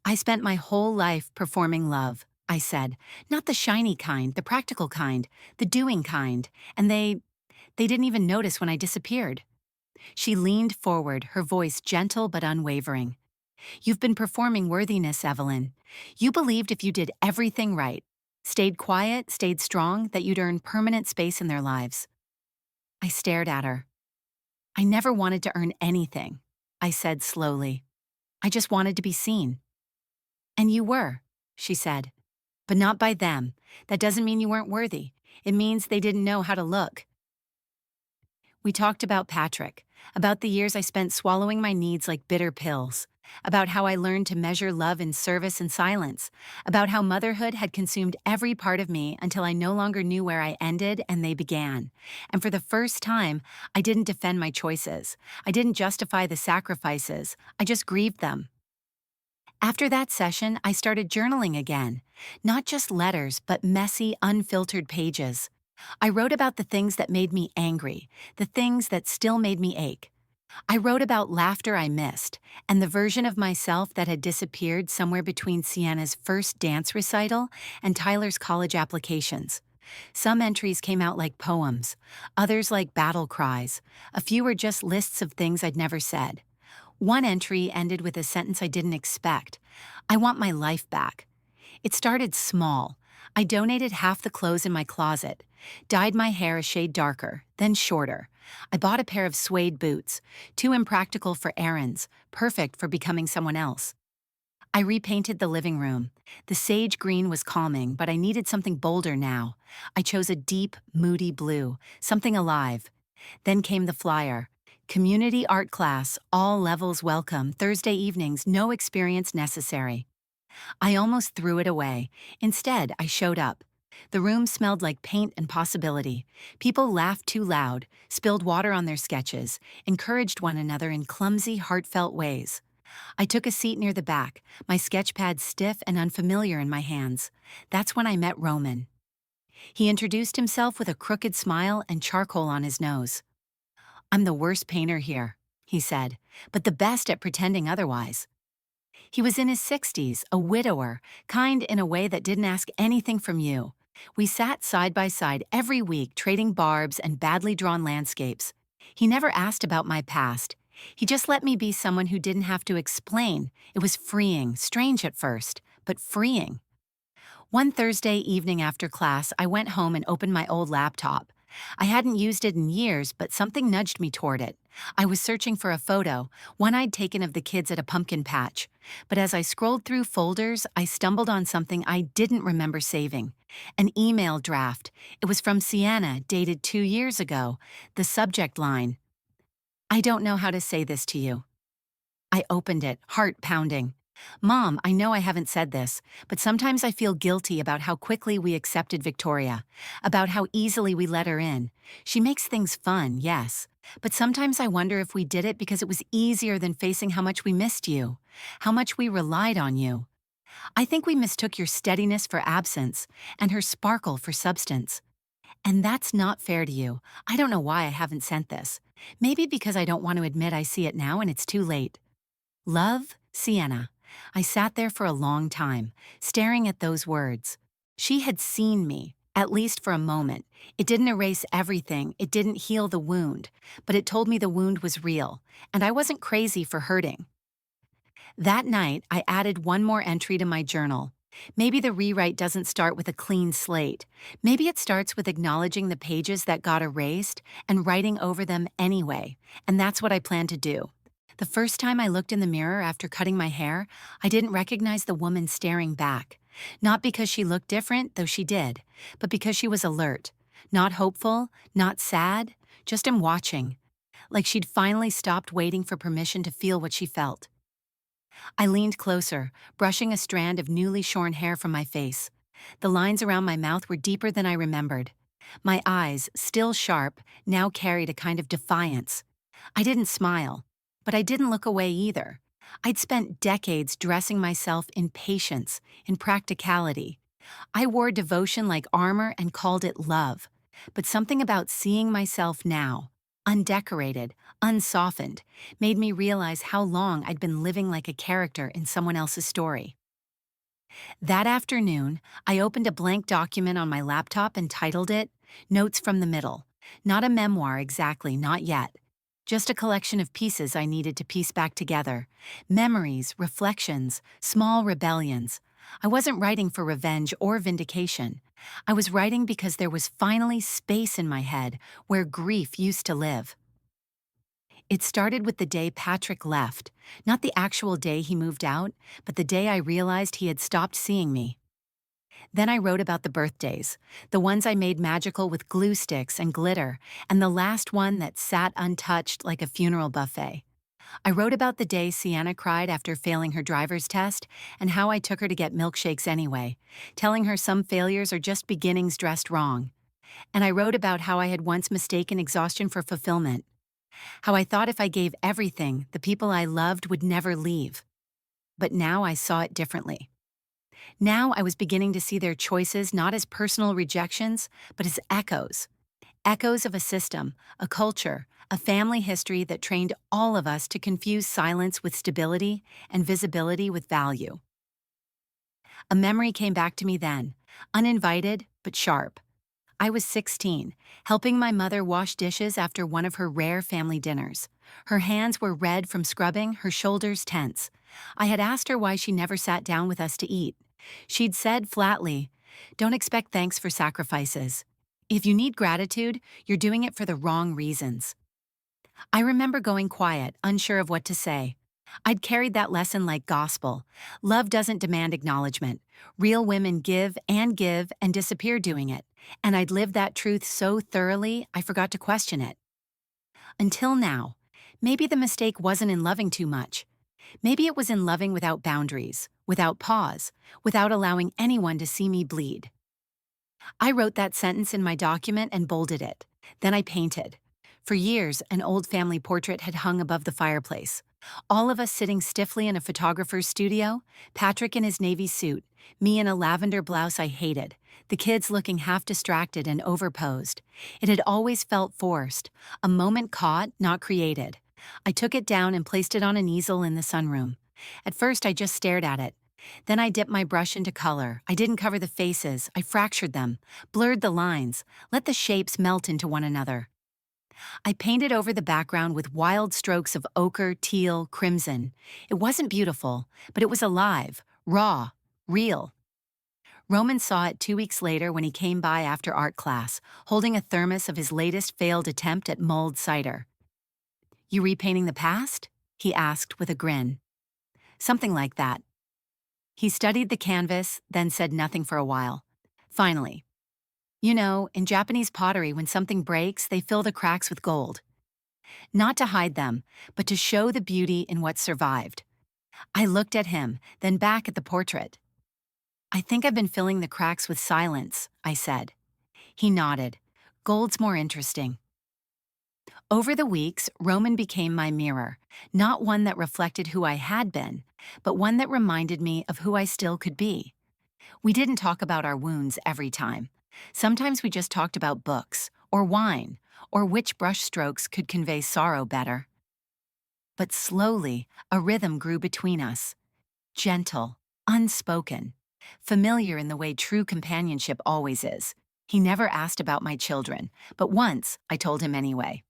Speaker 1: "I spent my whole life performing love," I said. "Not the shiny kind, the practical kind, the doing kind, and they didn't even notice when I disappeared." She leaned forward, her voice gentle but unwavering. "You've been performing worthiness, Evelyn. You believed if you did everything right, stayed quiet, stayed strong, that you'd earn permanent space in their lives." I stared at her. "I never wanted to earn anything," I said slowly. "I just wanted to be seen." "And you were," she said. "But not by them. That doesn't mean you weren't worthy. It means they didn't know how to look." We talked about Patrick, about the years I spent swallowing my needs like bitter pills. about how I learned to measure love in service and silence, about how motherhood had consumed every part of me until I no longer knew where I ended and they began. And for the first time, I didn't defend my choices. I didn't justify the sacrifices. I just grieved them. After that session, I started journaling again. Not just letters, but messy, unfiltered pages. I wrote about the things that made me angry, the things that still made me ache. I wrote about laughter I missed, and the version of myself that had disappeared somewhere between Sienna's first dance recital and Tyler's college applications. Some entries came out like poems, others like battle cries. A few were just lists of things I'd never said. One entry ended with a sentence I didn't expect. I want my life back. It started small. I donated half the clothes in my closet, dyed my hair a shade darker, then shorter. I bought a pair of suede boots, too impractical for errands, perfect for becoming someone else. I repainted the living room. The sage green was calming, but I needed something bolder now. I chose a deep, moody blue, something alive. Then came the flyer. Community art class, all levels welcome, Thursday evenings, no experience necessary. I almost threw it away. Instead, I showed up. The room smelled like paint and possibility. People laughed too loud, spilled water on their sketches, encouraged one another in clumsy, heartfelt ways. I took a seat near the back, my sketch pad stiff and unfamiliar in my hands. That's when I met Roman. He introduced himself with a crooked smile and charcoal on his nose. "I'm the worst painter here," he said, "but the best at pretending otherwise." He was in his 60s, a widower, kind in a way that didn't ask anything from you. We sat side by side every week, trading barbs and badly drawn landscapes. He never asked about my past. He just let me be someone who didn't have to explain. It was freeing, strange at first, but freeing. One Thursday evening after class, I went home and opened my old laptop. I hadn't used it in years, but something nudged me toward it. I was searching for a photo, one I'd taken of the kids at a pumpkin patch. But as I scrolled through folders, I stumbled on something I didn't remember saving. An email draft. It was from Sienna, dated 2 years ago. The subject line: "I don't know how to say this to you." I opened it, heart pounding. "Mom, I know I haven't said this, but sometimes I feel guilty about how quickly we accepted Victoria, about how easily we let her in. She makes things fun, yes, but sometimes I wonder if we did it because it was easier than facing how much we missed you, how much we relied on you. I think we mistook your steadiness for absence and her sparkle for substance. And that's not fair to you. I don't know why I haven't sent this. Maybe because I don't want to admit I see it now and it's too late. Love, Sienna." I sat there for a long time, staring at those words. She had seen me, at least for a moment. It didn't erase everything, it didn't heal the wound, but it told me the wound was real, and I wasn't crazy for hurting. That night, I added one more entry to my journal. Maybe the rewrite doesn't start with a clean slate. Maybe it starts with acknowledging the pages that got erased and writing over them anyway, and that's what I plan to do. The first time I looked in the mirror after cutting my hair, I didn't recognize the woman staring back. Not because she looked different, though she did, but because she was alert. Not hopeful, not sad, just watching. Like she'd finally stopped waiting for permission to feel what she felt. I leaned closer, brushing a strand of newly shorn hair from my face. The lines around my mouth were deeper than I remembered. My eyes, still sharp, now carried a kind of defiance. I didn't smile, but I didn't look away either. I'd spent decades dressing myself in patience, in practicality. I wore devotion like armor and called it love. But something about seeing myself now, undecorated, unsoftened, made me realize how long I'd been living like a character in someone else's story. That afternoon, I opened a blank document on my laptop and titled it Notes from the Middle. Not a memoir exactly, not yet. Just a collection of pieces I needed to piece back together. Memories, reflections, small rebellions. I wasn't writing for revenge or vindication. I was writing because there was finally space in my head where grief used to live. It started with the day Patrick left, not the actual day he moved out, but the day I realized he had stopped seeing me. Then I wrote about the birthdays, the ones I made magical with glue sticks and glitter, and the last one that sat untouched like a funeral buffet. I wrote about the day Sienna cried after failing her driver's test and how I took her to get milkshakes anyway, telling her some failures are just beginnings dressed wrong. And I wrote about how I had once mistaken exhaustion for fulfillment, how I thought if I gave everything, the people I loved would never leave. But now I saw it differently. Now I was beginning to see their choices not as personal rejections, but as echoes. Echoes of a system, a culture, a family history that trained all of us to confuse silence with stability and visibility with value. A memory came back to me then, uninvited but sharp. I was 16, helping my mother wash dishes after one of her rare family dinners. Her hands were red from scrubbing, her shoulders tense. I had asked her why she never sat down with us to eat. She'd said flatly, "Don't expect thanks for sacrifices. If you need gratitude, you're doing it for the wrong reasons." I remember going quiet, unsure of what to say. I'd carried that lesson like gospel. Love doesn't demand acknowledgement. Real women give and disappear doing it. And I'd lived that truth so thoroughly, I forgot to question it. Until now. Maybe the mistake wasn't in loving too much. Maybe it was in loving without boundaries, without pause, without allowing anyone to see me bleed. I wrote that sentence in my document and bolded it. Then I painted. For years, an old family portrait had hung above the fireplace. All of us sitting stiffly in a photographer's studio, Patrick in his navy suit, me in a lavender blouse I hated, the kids looking half distracted and overposed. It had always felt forced, a moment caught, not created. I took it down and placed it on an easel in the sunroom. At first, I just stared at it. Then I dipped my brush into color. I didn't cover the faces, I fractured them, blurred the lines, let the shapes melt into one another. I painted over the background with wild strokes of ochre, teal, crimson. It wasn't beautiful, but it was alive, raw, real. Roman saw it 2 weeks later when he came by after art class, holding a thermos of his latest failed attempt at mulled cider. "You repainting the past?" he asked with a grin. "Something like that." He studied the canvas, then said nothing for a while. Finally, "You know, in Japanese pottery, when something breaks, they fill the cracks with gold. Not to hide them, but to show the beauty in what survived." I looked at him, then back at the portrait. "I think I've been filling the cracks with silence," I said. He nodded. "Gold's more interesting." Over the weeks, Roman became my mirror, not one that reflected who I had been, but one that reminded me of who I still could be. We didn't talk about our wounds every time. Sometimes we just talked about books, or wine, or which brushstrokes could convey sorrow better. But slowly, a rhythm grew between us. Gentle, unspoken, familiar in the way true companionship always is. He never asked about my children, but once I told him anyway.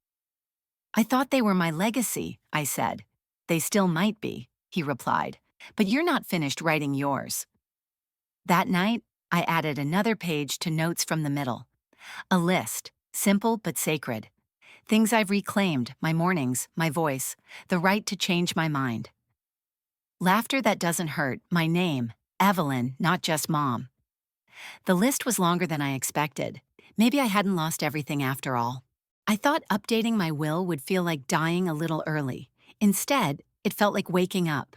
Speaker 1: "I thought they were my legacy," I said. "They still might be," he replied, "but you're not finished writing yours." That night, I added another page to notes from the middle. A list, simple but sacred. Things I've reclaimed, my mornings, my voice, the right to change my mind. Laughter that doesn't hurt, my name, Evelyn, not just Mom. The list was longer than I expected. Maybe I hadn't lost everything after all. I thought updating my will would feel like dying a little early. Instead, it felt like waking up.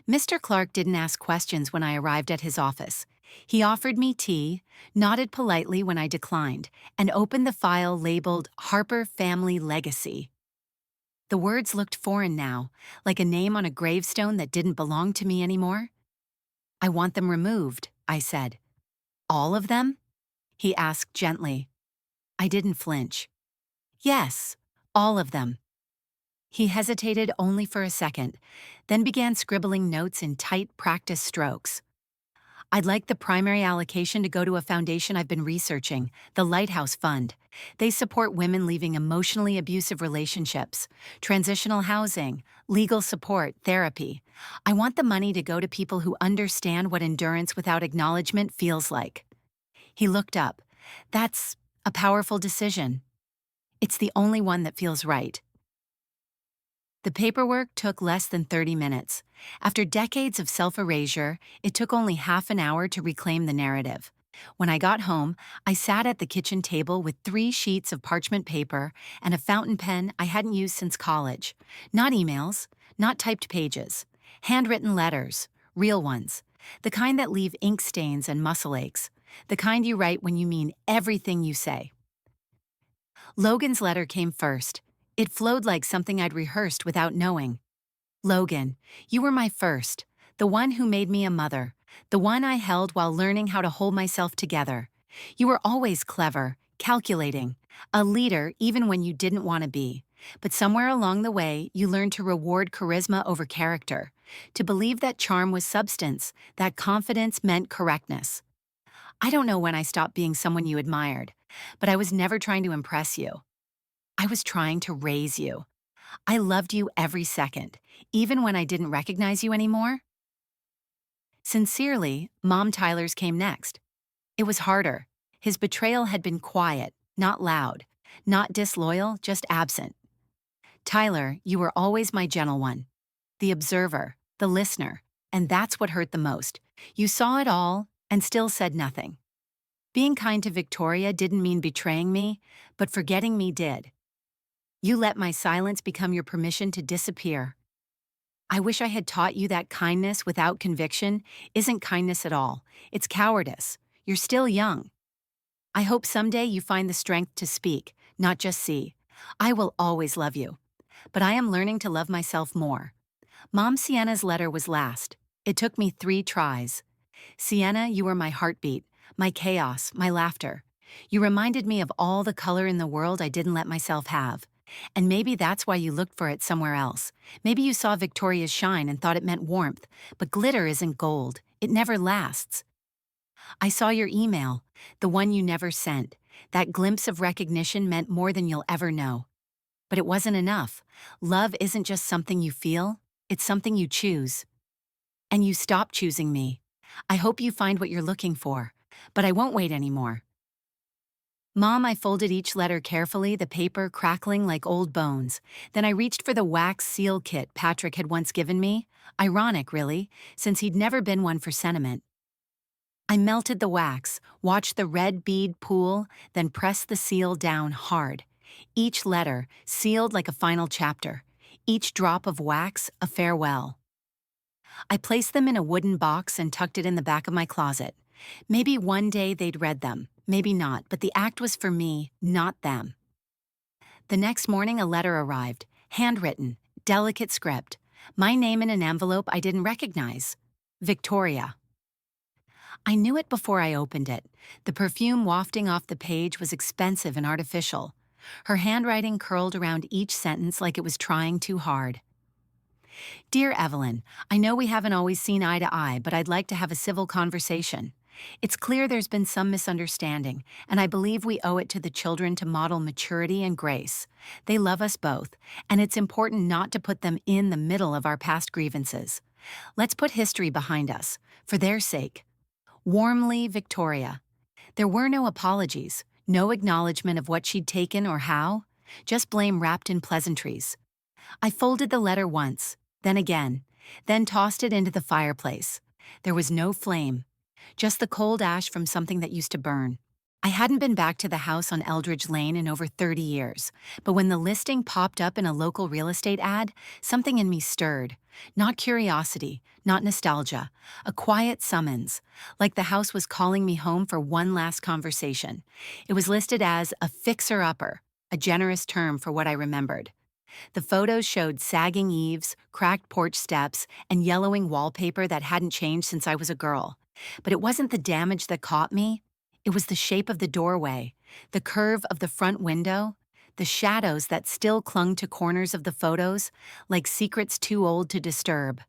Speaker 1: Mr. Clark didn't ask questions when I arrived at his office. He offered me tea, nodded politely when I declined, and opened the file labeled Harper Family Legacy. The words looked foreign now, like a name on a gravestone that didn't belong to me anymore. "I want them removed," I said. "All of them?" he asked gently. I didn't flinch. "Yes, all of them." He hesitated only for a second, then began scribbling notes in tight practice strokes. "I'd like the primary allocation to go to a foundation I've been researching, the Lighthouse Fund. They support women leaving emotionally abusive relationships, transitional housing, legal support, therapy. I want the money to go to people who understand what endurance without acknowledgement feels like." He looked up. "That's a powerful decision. It's the only one that feels right." The paperwork took less than 30 minutes. After decades of self-erasure, it took only half an hour to reclaim the narrative. When I got home, I sat at the kitchen table with 3 sheets of parchment paper and a fountain pen I hadn't used since college. Not emails, not typed pages, handwritten letters, real ones. The kind that leave ink stains and muscle aches. The kind you write when you mean everything you say. Logan's letter came first. It flowed like something I'd rehearsed without knowing. Logan, you were my first, the one who made me a mother, the one I held while learning how to hold myself together. You were always clever, calculating, a leader even when you didn't want to be. But somewhere along the way, you learned to reward charisma over character, to believe that charm was substance, that confidence meant correctness. I don't know when I stopped being someone you admired, but I was never trying to impress you. I was trying to raise you. I loved you every second, even when I didn't recognize you anymore. Sincerely, Mom Tyler's came next. It was harder. His betrayal had been quiet, not loud, not disloyal, just absent. Tyler, you were always my gentle one. The observer, the listener, and that's what hurt the most. You saw it all and still said nothing. Being kind to Victoria didn't mean betraying me, but forgetting me did. You let my silence become your permission to disappear. I wish I had taught you that kindness without conviction isn't kindness at all. It's cowardice. You're still young. I hope someday you find the strength to speak, not just see. I will always love you. But I am learning to love myself more. Mom Sienna's letter was last. It took me 3 tries. Sienna, you were my heartbeat, my chaos, my laughter. You reminded me of all the color in the world I didn't let myself have. And maybe that's why you looked for it somewhere else. Maybe you saw Victoria's shine and thought it meant warmth, but glitter isn't gold. It never lasts. I saw your email, the one you never sent. That glimpse of recognition meant more than you'll ever know. But it wasn't enough. Love isn't just something you feel, it's something you choose. And you stopped choosing me. I hope you find what you're looking for, but I won't wait anymore. Mom, I folded each letter carefully, the paper crackling like old bones. Then I reached for the wax seal kit Patrick had once given me. Ironic, really, since he'd never been one for sentiment. I melted the wax, watched the red bead pool, then pressed the seal down hard. Each letter sealed like a final chapter. Each drop of wax a farewell. I placed them in a wooden box and tucked it in the back of my closet. Maybe one day they'd read them, maybe not, but the act was for me, not them. The next morning a letter arrived, handwritten, delicate script. My name in an envelope I didn't recognize. Victoria. I knew it before I opened it. The perfume wafting off the page was expensive and artificial. Her handwriting curled around each sentence like it was trying too hard. Dear Evelyn, I know we haven't always seen eye to eye, but I'd like to have a civil conversation. It's clear there's been some misunderstanding, and I believe we owe it to the children to model maturity and grace. They love us both, and it's important not to put them in the middle of our past grievances. Let's put history behind us, for their sake. Warmly, Victoria. There were no apologies, no acknowledgement of what she'd taken or how, just blame wrapped in pleasantries. I folded the letter once, then again, then tossed it into the fireplace. There was no flame, just the cold ash from something that used to burn. I hadn't been back to the house on Eldridge Lane in over 30 years, but when the listing popped up in a local real estate ad, something in me stirred. Not curiosity, not nostalgia, a quiet summons, like the house was calling me home for one last conversation. It was listed as a fixer-upper, a generous term for what I remembered. The photos showed sagging eaves, cracked porch steps, and yellowing wallpaper that hadn't changed since I was a girl. But it wasn't the damage that caught me. It was the shape of the doorway, the curve of the front window, the shadows that still clung to corners of the photos, like secrets too old to disturb.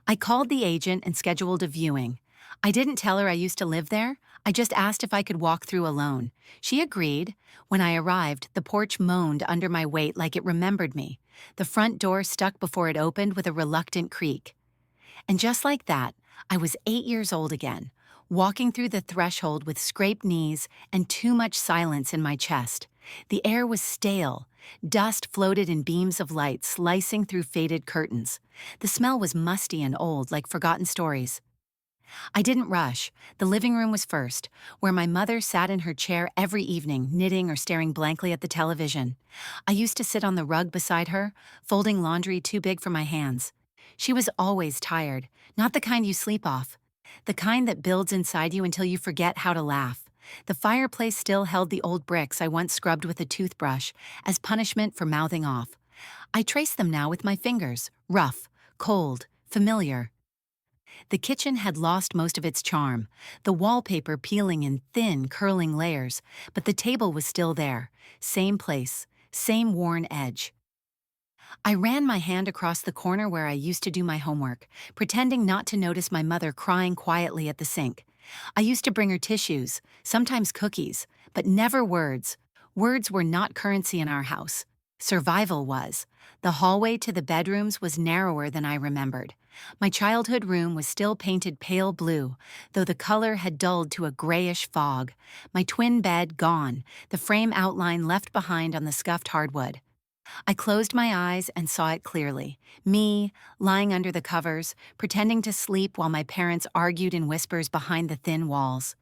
Speaker 1: I called the agent and scheduled a viewing. I didn't tell her I used to live there. I just asked if I could walk through alone. She agreed. When I arrived, the porch moaned under my weight like it remembered me. The front door stuck before it opened with a reluctant creak. And just like that, I was 8 years old again, walking through the threshold with scraped knees and too much silence in my chest. The air was stale. Dust floated in beams of light slicing through faded curtains. The smell was musty and old, like forgotten stories. I didn't rush. The living room was first, where my mother sat in her chair every evening, knitting or staring blankly at the television. I used to sit on the rug beside her, folding laundry too big for my hands. She was always tired, not the kind you sleep off, the kind that builds inside you until you forget how to laugh. The fireplace still held the old bricks I once scrubbed with a toothbrush as punishment for mouthing off. I trace them now with my fingers, rough, cold, familiar. The kitchen had lost most of its charm, the wallpaper peeling in thin, curling layers, but the table was still there, same place, same worn edge. I ran my hand across the corner where I used to do my homework, pretending not to notice my mother crying quietly at the sink. I used to bring her tissues, sometimes cookies, but never words. Words were not currency in our house. Survival was. The hallway to the bedrooms was narrower than I remembered. My childhood room was still painted pale blue, though the color had dulled to a grayish fog. My twin bed gone, the frame outline left behind on the scuffed hardwood. I closed my eyes and saw it clearly. Me, lying under the covers, pretending to sleep while my parents argued in whispers behind the thin walls.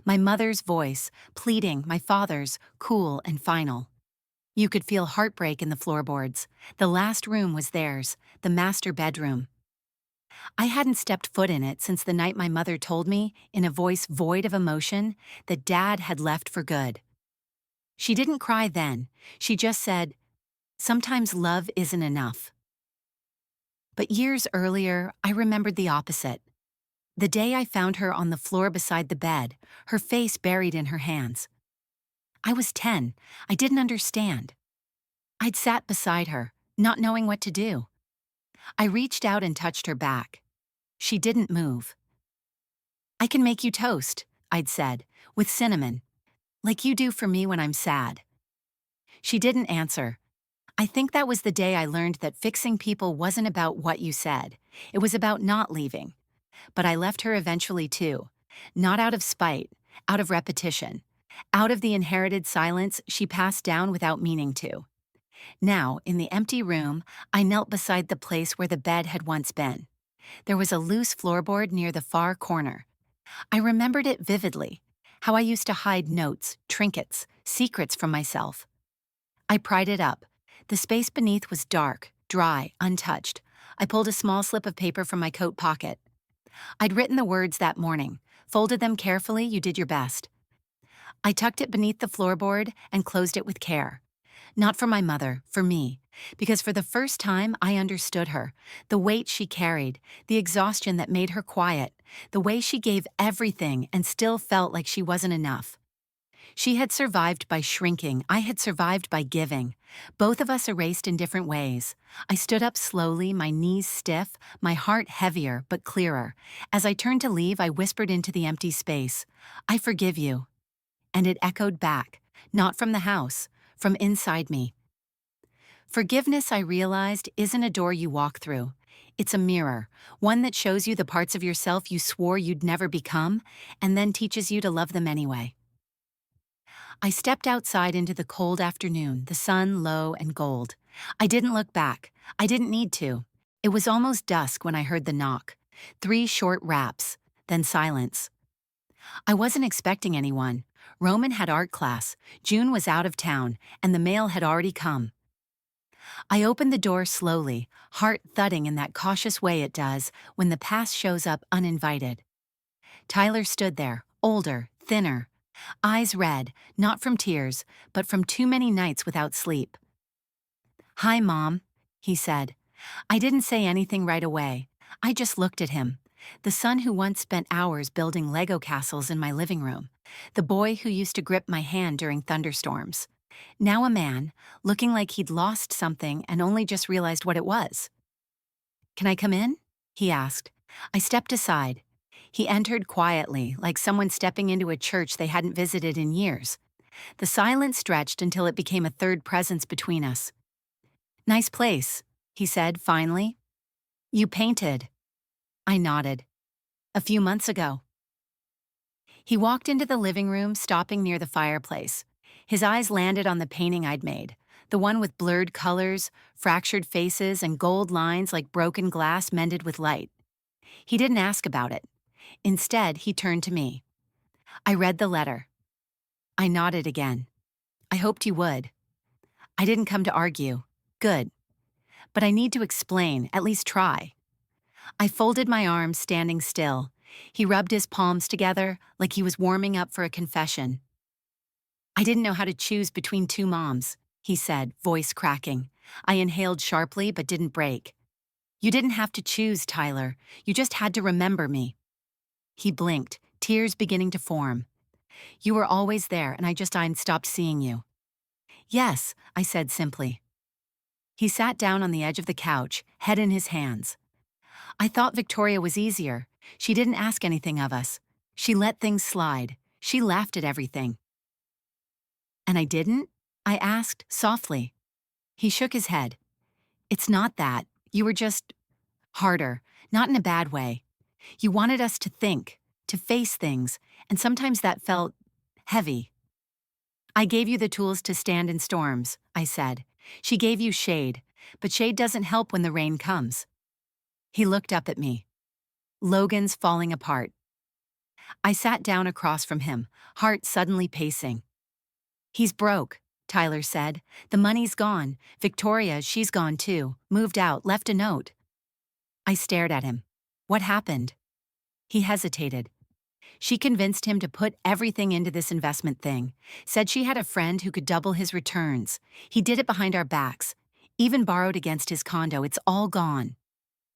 Speaker 1: My mother's voice, pleading, my father's, cool and final. You could feel heartbreak in the floorboards. The last room was theirs, the master bedroom. I hadn't stepped foot in it since the night my mother told me, in a voice void of emotion, that Dad had left for good. She didn't cry then. She just said, "Sometimes love isn't enough." But years earlier, I remembered the opposite. The day I found her on the floor beside the bed, her face buried in her hands. I was 10. I didn't understand. I'd sat beside her, not knowing what to do. I reached out and touched her back. She didn't move. "I can make you toast," I'd said, "with cinnamon, like you do for me when I'm sad." She didn't answer. I think that was the day I learned that fixing people wasn't about what you said. It was about not leaving. But I left her eventually too. Not out of spite, out of repetition. Out of the inherited silence she passed down without meaning to. Now, in the empty room, I knelt beside the place where the bed had once been. There was a loose floorboard near the far corner. I remembered it vividly, how I used to hide notes, trinkets, secrets from myself. I pried it up. The space beneath was dark, dry, untouched. I pulled a small slip of paper from my coat pocket. I'd written the words that morning, folded them carefully, "You did your best." I tucked it beneath the floorboard and closed it with care. Not for my mother, for me, because for the first time I understood her, the weight she carried, the exhaustion that made her quiet, the way she gave everything and still felt like she wasn't enough. She had survived by shrinking, I had survived by giving. Both of us erased in different ways. I stood up slowly, my knees stiff, my heart heavier but clearer. As I turned to leave, I whispered into the empty space, "I forgive you." And it echoed back, not from the house, from inside me. Forgiveness, I realized, isn't a door you walk through. It's a mirror, one that shows you the parts of yourself you swore you'd never become, and then teaches you to love them anyway. I stepped outside into the cold afternoon, the sun low and gold. I didn't look back. I didn't need to. It was almost dusk when I heard the knock. 3 short raps, then silence. I wasn't expecting anyone. Roman had art class, June was out of town, and the mail had already come. I opened the door slowly, heart thudding in that cautious way it does when the past shows up uninvited. Tyler stood there, older, thinner, eyes red, not from tears, but from too many nights without sleep. "Hi, Mom," he said. I didn't say anything right away. I just looked at him. The son who once spent hours building Lego castles in my living room. The boy who used to grip my hand during thunderstorms. Now a man, looking like he'd lost something and only just realized what it was. "Can I come in?" he asked. I stepped aside. He entered quietly, like someone stepping into a church they hadn't visited in years. The silence stretched until it became a third presence between us. "Nice place," he said finally. "You painted." I nodded. "A few months ago." He walked into the living room, stopping near the fireplace. His eyes landed on the painting I'd made, the one with blurred colors, fractured faces, and gold lines like broken glass mended with light. He didn't ask about it. Instead, he turned to me. I read the letter. I nodded again. I hoped you would. I didn't come to argue. Good. But I need to explain, at least try. I folded my arms, standing still. He rubbed his palms together like he was warming up for a confession. I didn't know how to choose between two moms, he said, voice cracking. I inhaled sharply but didn't break. You didn't have to choose, Tyler. You just had to remember me. He blinked, tears beginning to form. You were always there, and I stopped seeing you. Yes, I said simply. He sat down on the edge of the couch, head in his hands. I thought Victoria was easier. She didn't ask anything of us. She let things slide. She laughed at everything. And I didn't? I asked, softly. He shook his head. It's not that. You were just harder, not in a bad way. You wanted us to think, to face things, and sometimes that felt heavy. I gave you the tools to stand in storms, I said. She gave you shade, but shade doesn't help when the rain comes. He looked up at me. Logan's falling apart. I sat down across from him, heart suddenly pacing. He's broke, Tyler said. The money's gone. Victoria, she's gone too. Moved out, left a note. I stared at him. What happened? He hesitated. She convinced him to put everything into this investment thing. Said she had a friend who could double his returns. He did it behind our backs. Even borrowed against his condo. It's all gone.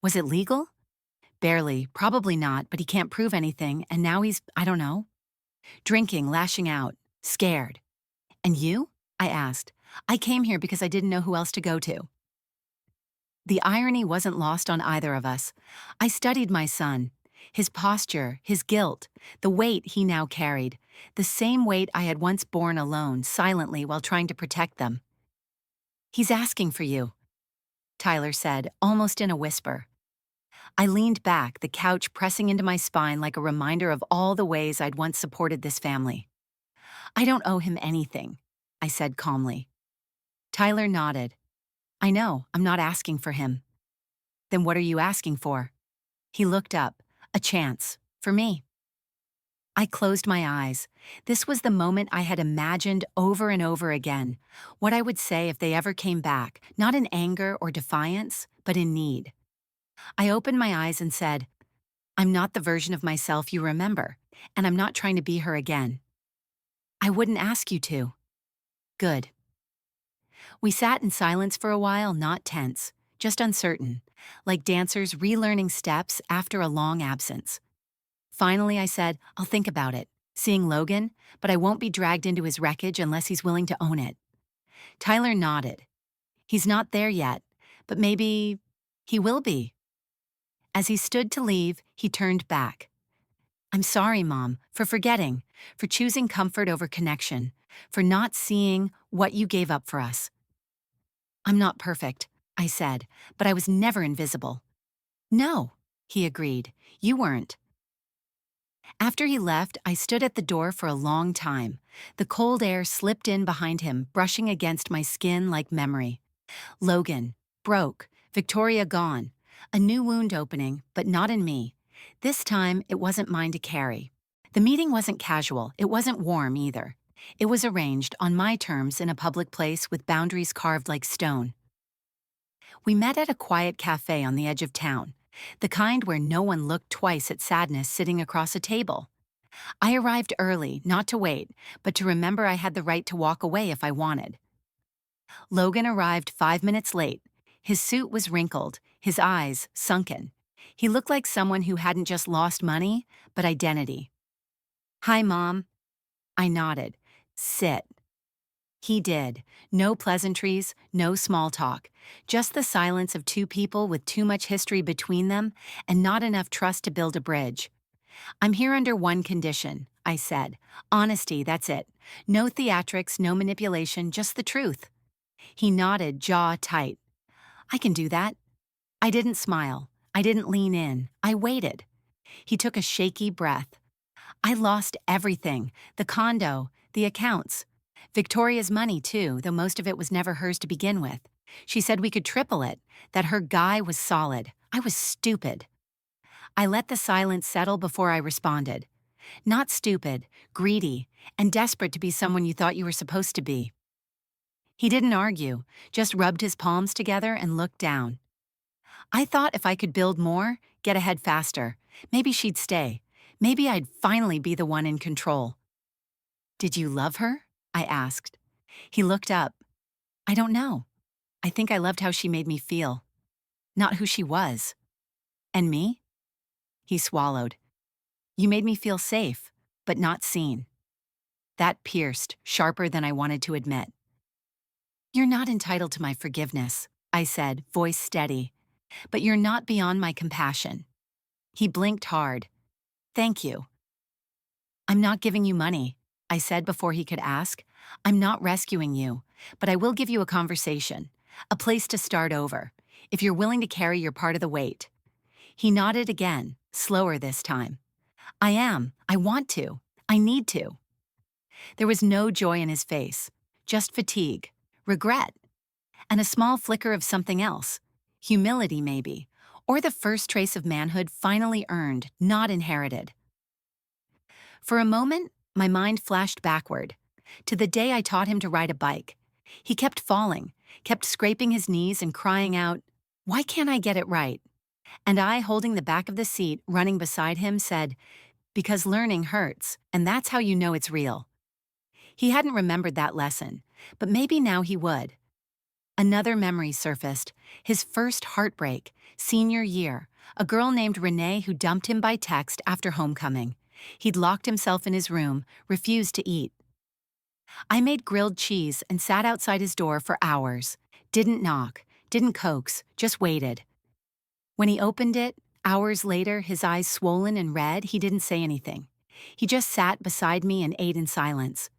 Speaker 1: Was it legal? Barely, probably not, but he can't prove anything, and now he's, I don't know. Drinking, lashing out, scared. And you? I asked. I came here because I didn't know who else to go to. The irony wasn't lost on either of us. I studied my son. His posture, his guilt, the weight he now carried, the same weight I had once borne alone, silently while trying to protect them. He's asking for you, Tyler said, almost in a whisper. I leaned back, the couch pressing into my spine like a reminder of all the ways I'd once supported this family. I don't owe him anything, I said calmly. Tyler nodded. I know, I'm not asking for him. Then what are you asking for? He looked up. A chance. For me. I closed my eyes. This was the moment I had imagined over and over again. What I would say if they ever came back, not in anger or defiance, but in need. I opened my eyes and said, I'm not the version of myself you remember, and I'm not trying to be her again. I wouldn't ask you to. Good. We sat in silence for a while, not tense, just uncertain, like dancers relearning steps after a long absence. Finally, I said, I'll think about it, seeing Logan, but I won't be dragged into his wreckage unless he's willing to own it. Tyler nodded. He's not there yet, but maybe he will be. As he stood to leave, he turned back. I'm sorry, Mom, for forgetting, for choosing comfort over connection, for not seeing what you gave up for us. I'm not perfect, I said, but I was never invisible. No, he agreed. You weren't. After he left, I stood at the door for a long time. The cold air slipped in behind him, brushing against my skin like memory. Logan, broke, Victoria gone. A new wound opening, but not in me. This time, it wasn't mine to carry. The meeting wasn't casual. It wasn't warm either. It was arranged on my terms in a public place with boundaries carved like stone. We met at a quiet cafe on the edge of town, the kind where no one looked twice at sadness sitting across a table. I arrived early, not to wait, but to remember I had the right to walk away if I wanted. Logan arrived 5 minutes late. His suit was wrinkled, his eyes sunken. He looked like someone who hadn't just lost money, but identity. Hi, Mom. I nodded. Sit. He did. No pleasantries, no small talk. Just the silence of two people with too much history between them and not enough trust to build a bridge. I'm here under one condition, I said. Honesty, that's it. No theatrics, no manipulation, just the truth. He nodded, jaw tight. I can do that. I didn't smile. I didn't lean in. I waited. He took a shaky breath. I lost everything. The condo, the accounts. Victoria's money, too, though most of it was never hers to begin with. She said we could triple it, that her guy was solid. I was stupid. I let the silence settle before I responded. Not stupid, greedy, and desperate to be someone you thought you were supposed to be. He didn't argue, just rubbed his palms together and looked down. I thought if I could build more, get ahead faster, maybe she'd stay. Maybe I'd finally be the one in control. Did you love her? I asked. He looked up. I don't know. I think I loved how she made me feel, not who she was. And me? He swallowed. You made me feel safe, but not seen. That pierced, sharper than I wanted to admit. You're not entitled to my forgiveness, I said, voice steady. But you're not beyond my compassion. He blinked hard. Thank you. I'm not giving you money, I said before he could ask. I'm not rescuing you, but I will give you a conversation, a place to start over, if you're willing to carry your part of the weight. He nodded again, slower this time. I am. I want to. I need to. There was no joy in his face, just fatigue, regret, and a small flicker of something else. Humility, maybe, or the first trace of manhood finally earned, not inherited. For a moment, my mind flashed backward, to the day I taught him to ride a bike. He kept falling, kept scraping his knees and crying out, "Why can't I get it right?" And I, holding the back of the seat, running beside him, said, "Because learning hurts, and that's how you know it's real." He hadn't remembered that lesson, but maybe now he would. Another memory surfaced, his first heartbreak, senior year, a girl named Renee who dumped him by text after homecoming. He'd locked himself in his room, refused to eat. I made grilled cheese and sat outside his door for hours. Didn't knock, didn't coax, just waited. When he opened it, hours later, his eyes swollen and red, he didn't say anything. He just sat beside me and ate in silence.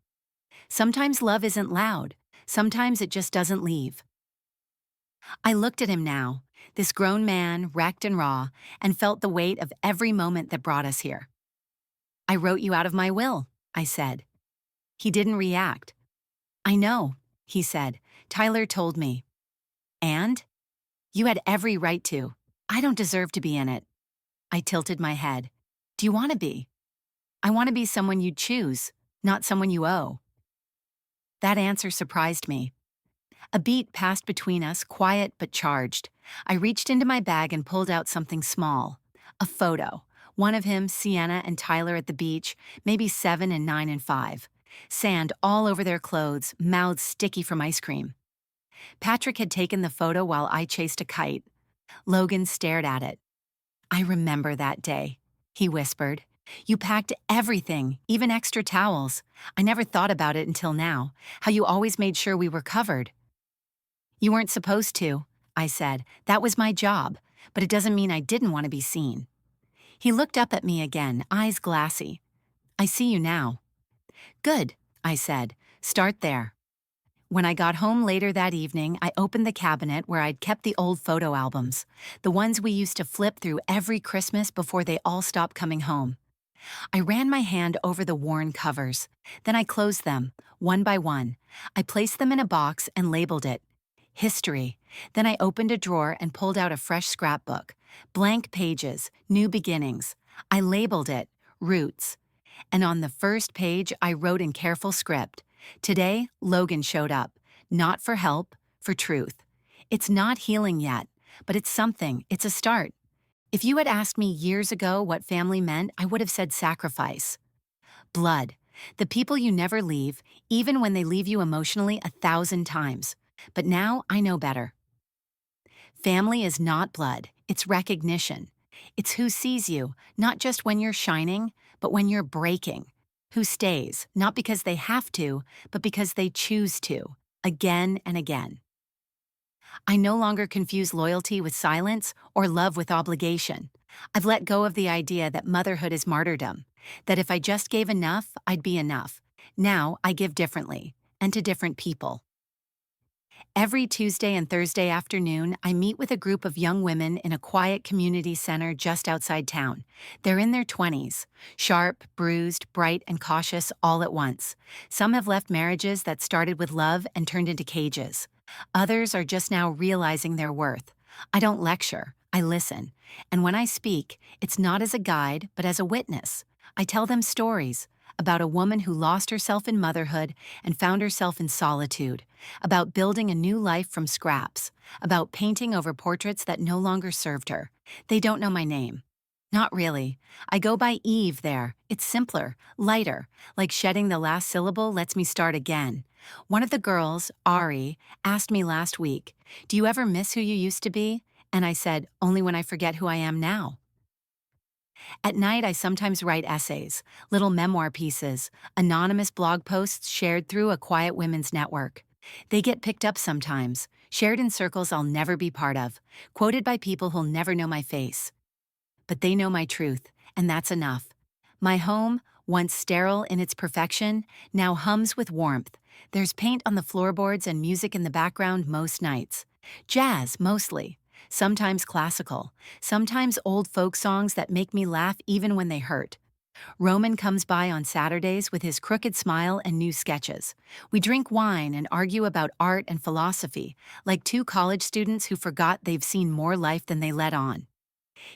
Speaker 1: Sometimes love isn't loud. Sometimes it just doesn't leave. I looked at him now, this grown man, wrecked and raw, and felt the weight of every moment that brought us here. I wrote you out of my will, I said. He didn't react. I know, he said. Tyler told me. And? You had every right to. I don't deserve to be in it. I tilted my head. Do you want to be? I want to be someone you choose, not someone you owe. That answer surprised me. A beat passed between us, quiet but charged. I reached into my bag and pulled out something small. A photo. One of him, Sienna, and Tyler at the beach, maybe 7 and 9 and 5. Sand all over their clothes, mouths sticky from ice cream. Patrick had taken the photo while I chased a kite. Logan stared at it. I remember that day, he whispered. You packed everything, even extra towels. I never thought about it until now, how you always made sure we were covered. You weren't supposed to, I said. That was my job, but it doesn't mean I didn't want to be seen. He looked up at me again, eyes glassy. I see you now. Good, I said. Start there. When I got home later that evening, I opened the cabinet where I'd kept the old photo albums, the ones we used to flip through every Christmas before they all stopped coming home. I ran my hand over the worn covers. Then I closed them, one by one. I placed them in a box and labeled it History. Then I opened a drawer and pulled out a fresh scrapbook. Blank pages, new beginnings. I labeled it Roots. And on the first page, I wrote in careful script, Today, Logan showed up. Not for help, for truth. It's not healing yet, but it's something. It's a start. If you had asked me years ago what family meant, I would have said sacrifice. Blood. The people you never leave, even when they leave you emotionally 1,000 times. But now I know better. Family is not blood. It's recognition. It's who sees you, not just when you're shining, but when you're breaking. Who stays, not because they have to, but because they choose to, again and again. I no longer confuse loyalty with silence or love with obligation. I've let go of the idea that motherhood is martyrdom, that if I just gave enough, I'd be enough. Now I give differently, and to different people. Every Tuesday and Thursday afternoon, I meet with a group of young women in a quiet community center just outside town. They're in their 20s, sharp, bruised, bright, and cautious all at once. Some have left marriages that started with love and turned into cages. Others are just now realizing their worth. I don't lecture, I listen, and when I speak, it's not as a guide, but as a witness. I tell them stories about a woman who lost herself in motherhood and found herself in solitude, about building a new life from scraps, about painting over portraits that no longer served her. They don't know my name. Not really. I go by Eve there. It's simpler, lighter, like shedding the last syllable lets me start again. One of the girls, Ari, asked me last week, "Do you ever miss who you used to be?" And I said, "Only when I forget who I am now." At night, I sometimes write essays, little memoir pieces, anonymous blog posts shared through a quiet women's network. They get picked up sometimes, shared in circles I'll never be part of, quoted by people who'll never know my face. But they know my truth, and that's enough. My home, once sterile in its perfection, now hums with warmth. There's paint on the floorboards and music in the background most nights. Jazz, mostly. Sometimes classical. Sometimes old folk songs that make me laugh even when they hurt. Roman comes by on Saturdays with his crooked smile and new sketches. We drink wine and argue about art and philosophy, like two college students who forgot they've seen more life than they let on.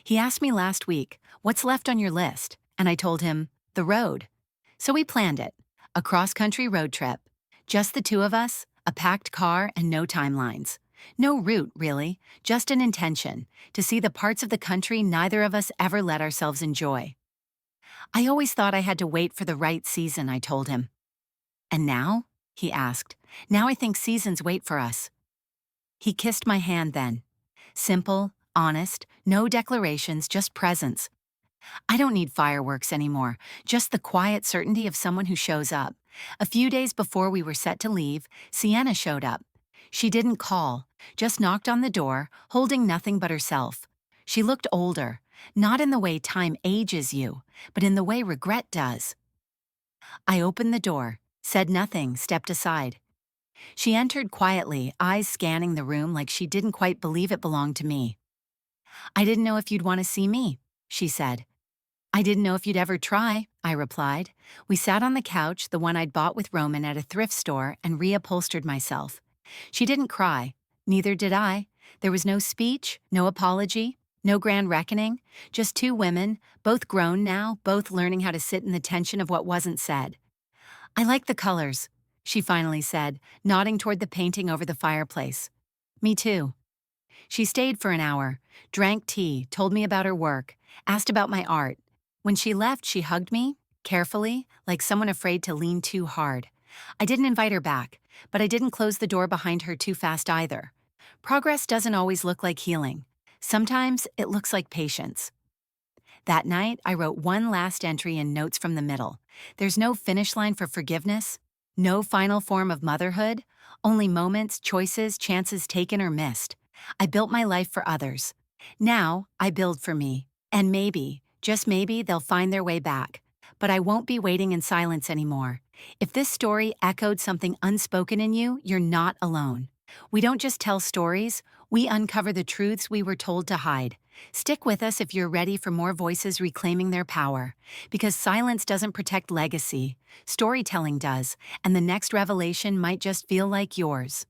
Speaker 1: He asked me last week, "What's left on your list?" And I told him, "The road." So we planned it, a cross-country road trip. Just the two of us, a packed car, and no timelines. No route, really, just an intention, to see the parts of the country neither of us ever let ourselves enjoy. I always thought I had to wait for the right season, I told him. "And now?" he asked. "Now I think seasons wait for us." He kissed my hand then. Simple, honest, no declarations, just presence. I don't need fireworks anymore, just the quiet certainty of someone who shows up. A few days before we were set to leave, Sienna showed up. She didn't call, just knocked on the door, holding nothing but herself. She looked older, not in the way time ages you, but in the way regret does. I opened the door, said nothing, stepped aside. She entered quietly, eyes scanning the room like she didn't quite believe it belonged to me. "I didn't know if you'd want to see me," she said. "I didn't know if you'd ever try," I replied. We sat on the couch, the one I'd bought with Roman at a thrift store, and reupholstered myself. She didn't cry. Neither did I. There was no speech, no apology, no grand reckoning, just two women, both grown now, both learning how to sit in the tension of what wasn't said. "I like the colors," she finally said, nodding toward the painting over the fireplace. "Me too." She stayed for an hour, drank tea, told me about her work, asked about my art. When she left, she hugged me, carefully, like someone afraid to lean too hard. I didn't invite her back, but I didn't close the door behind her too fast either. Progress doesn't always look like healing. Sometimes it looks like patience. That night, I wrote one last entry in Notes from the Middle. There's no finish line for forgiveness, no final form of motherhood, only moments, choices, chances taken or missed. I built my life for others. Now, I build for me. And maybe, just maybe, they'll find their way back. But I won't be waiting in silence anymore. If this story echoed something unspoken in you, you're not alone. We don't just tell stories, we uncover the truths we were told to hide. Stick with us if you're ready for more voices reclaiming their power. Because silence doesn't protect legacy, storytelling does, and the next revelation might just feel like yours.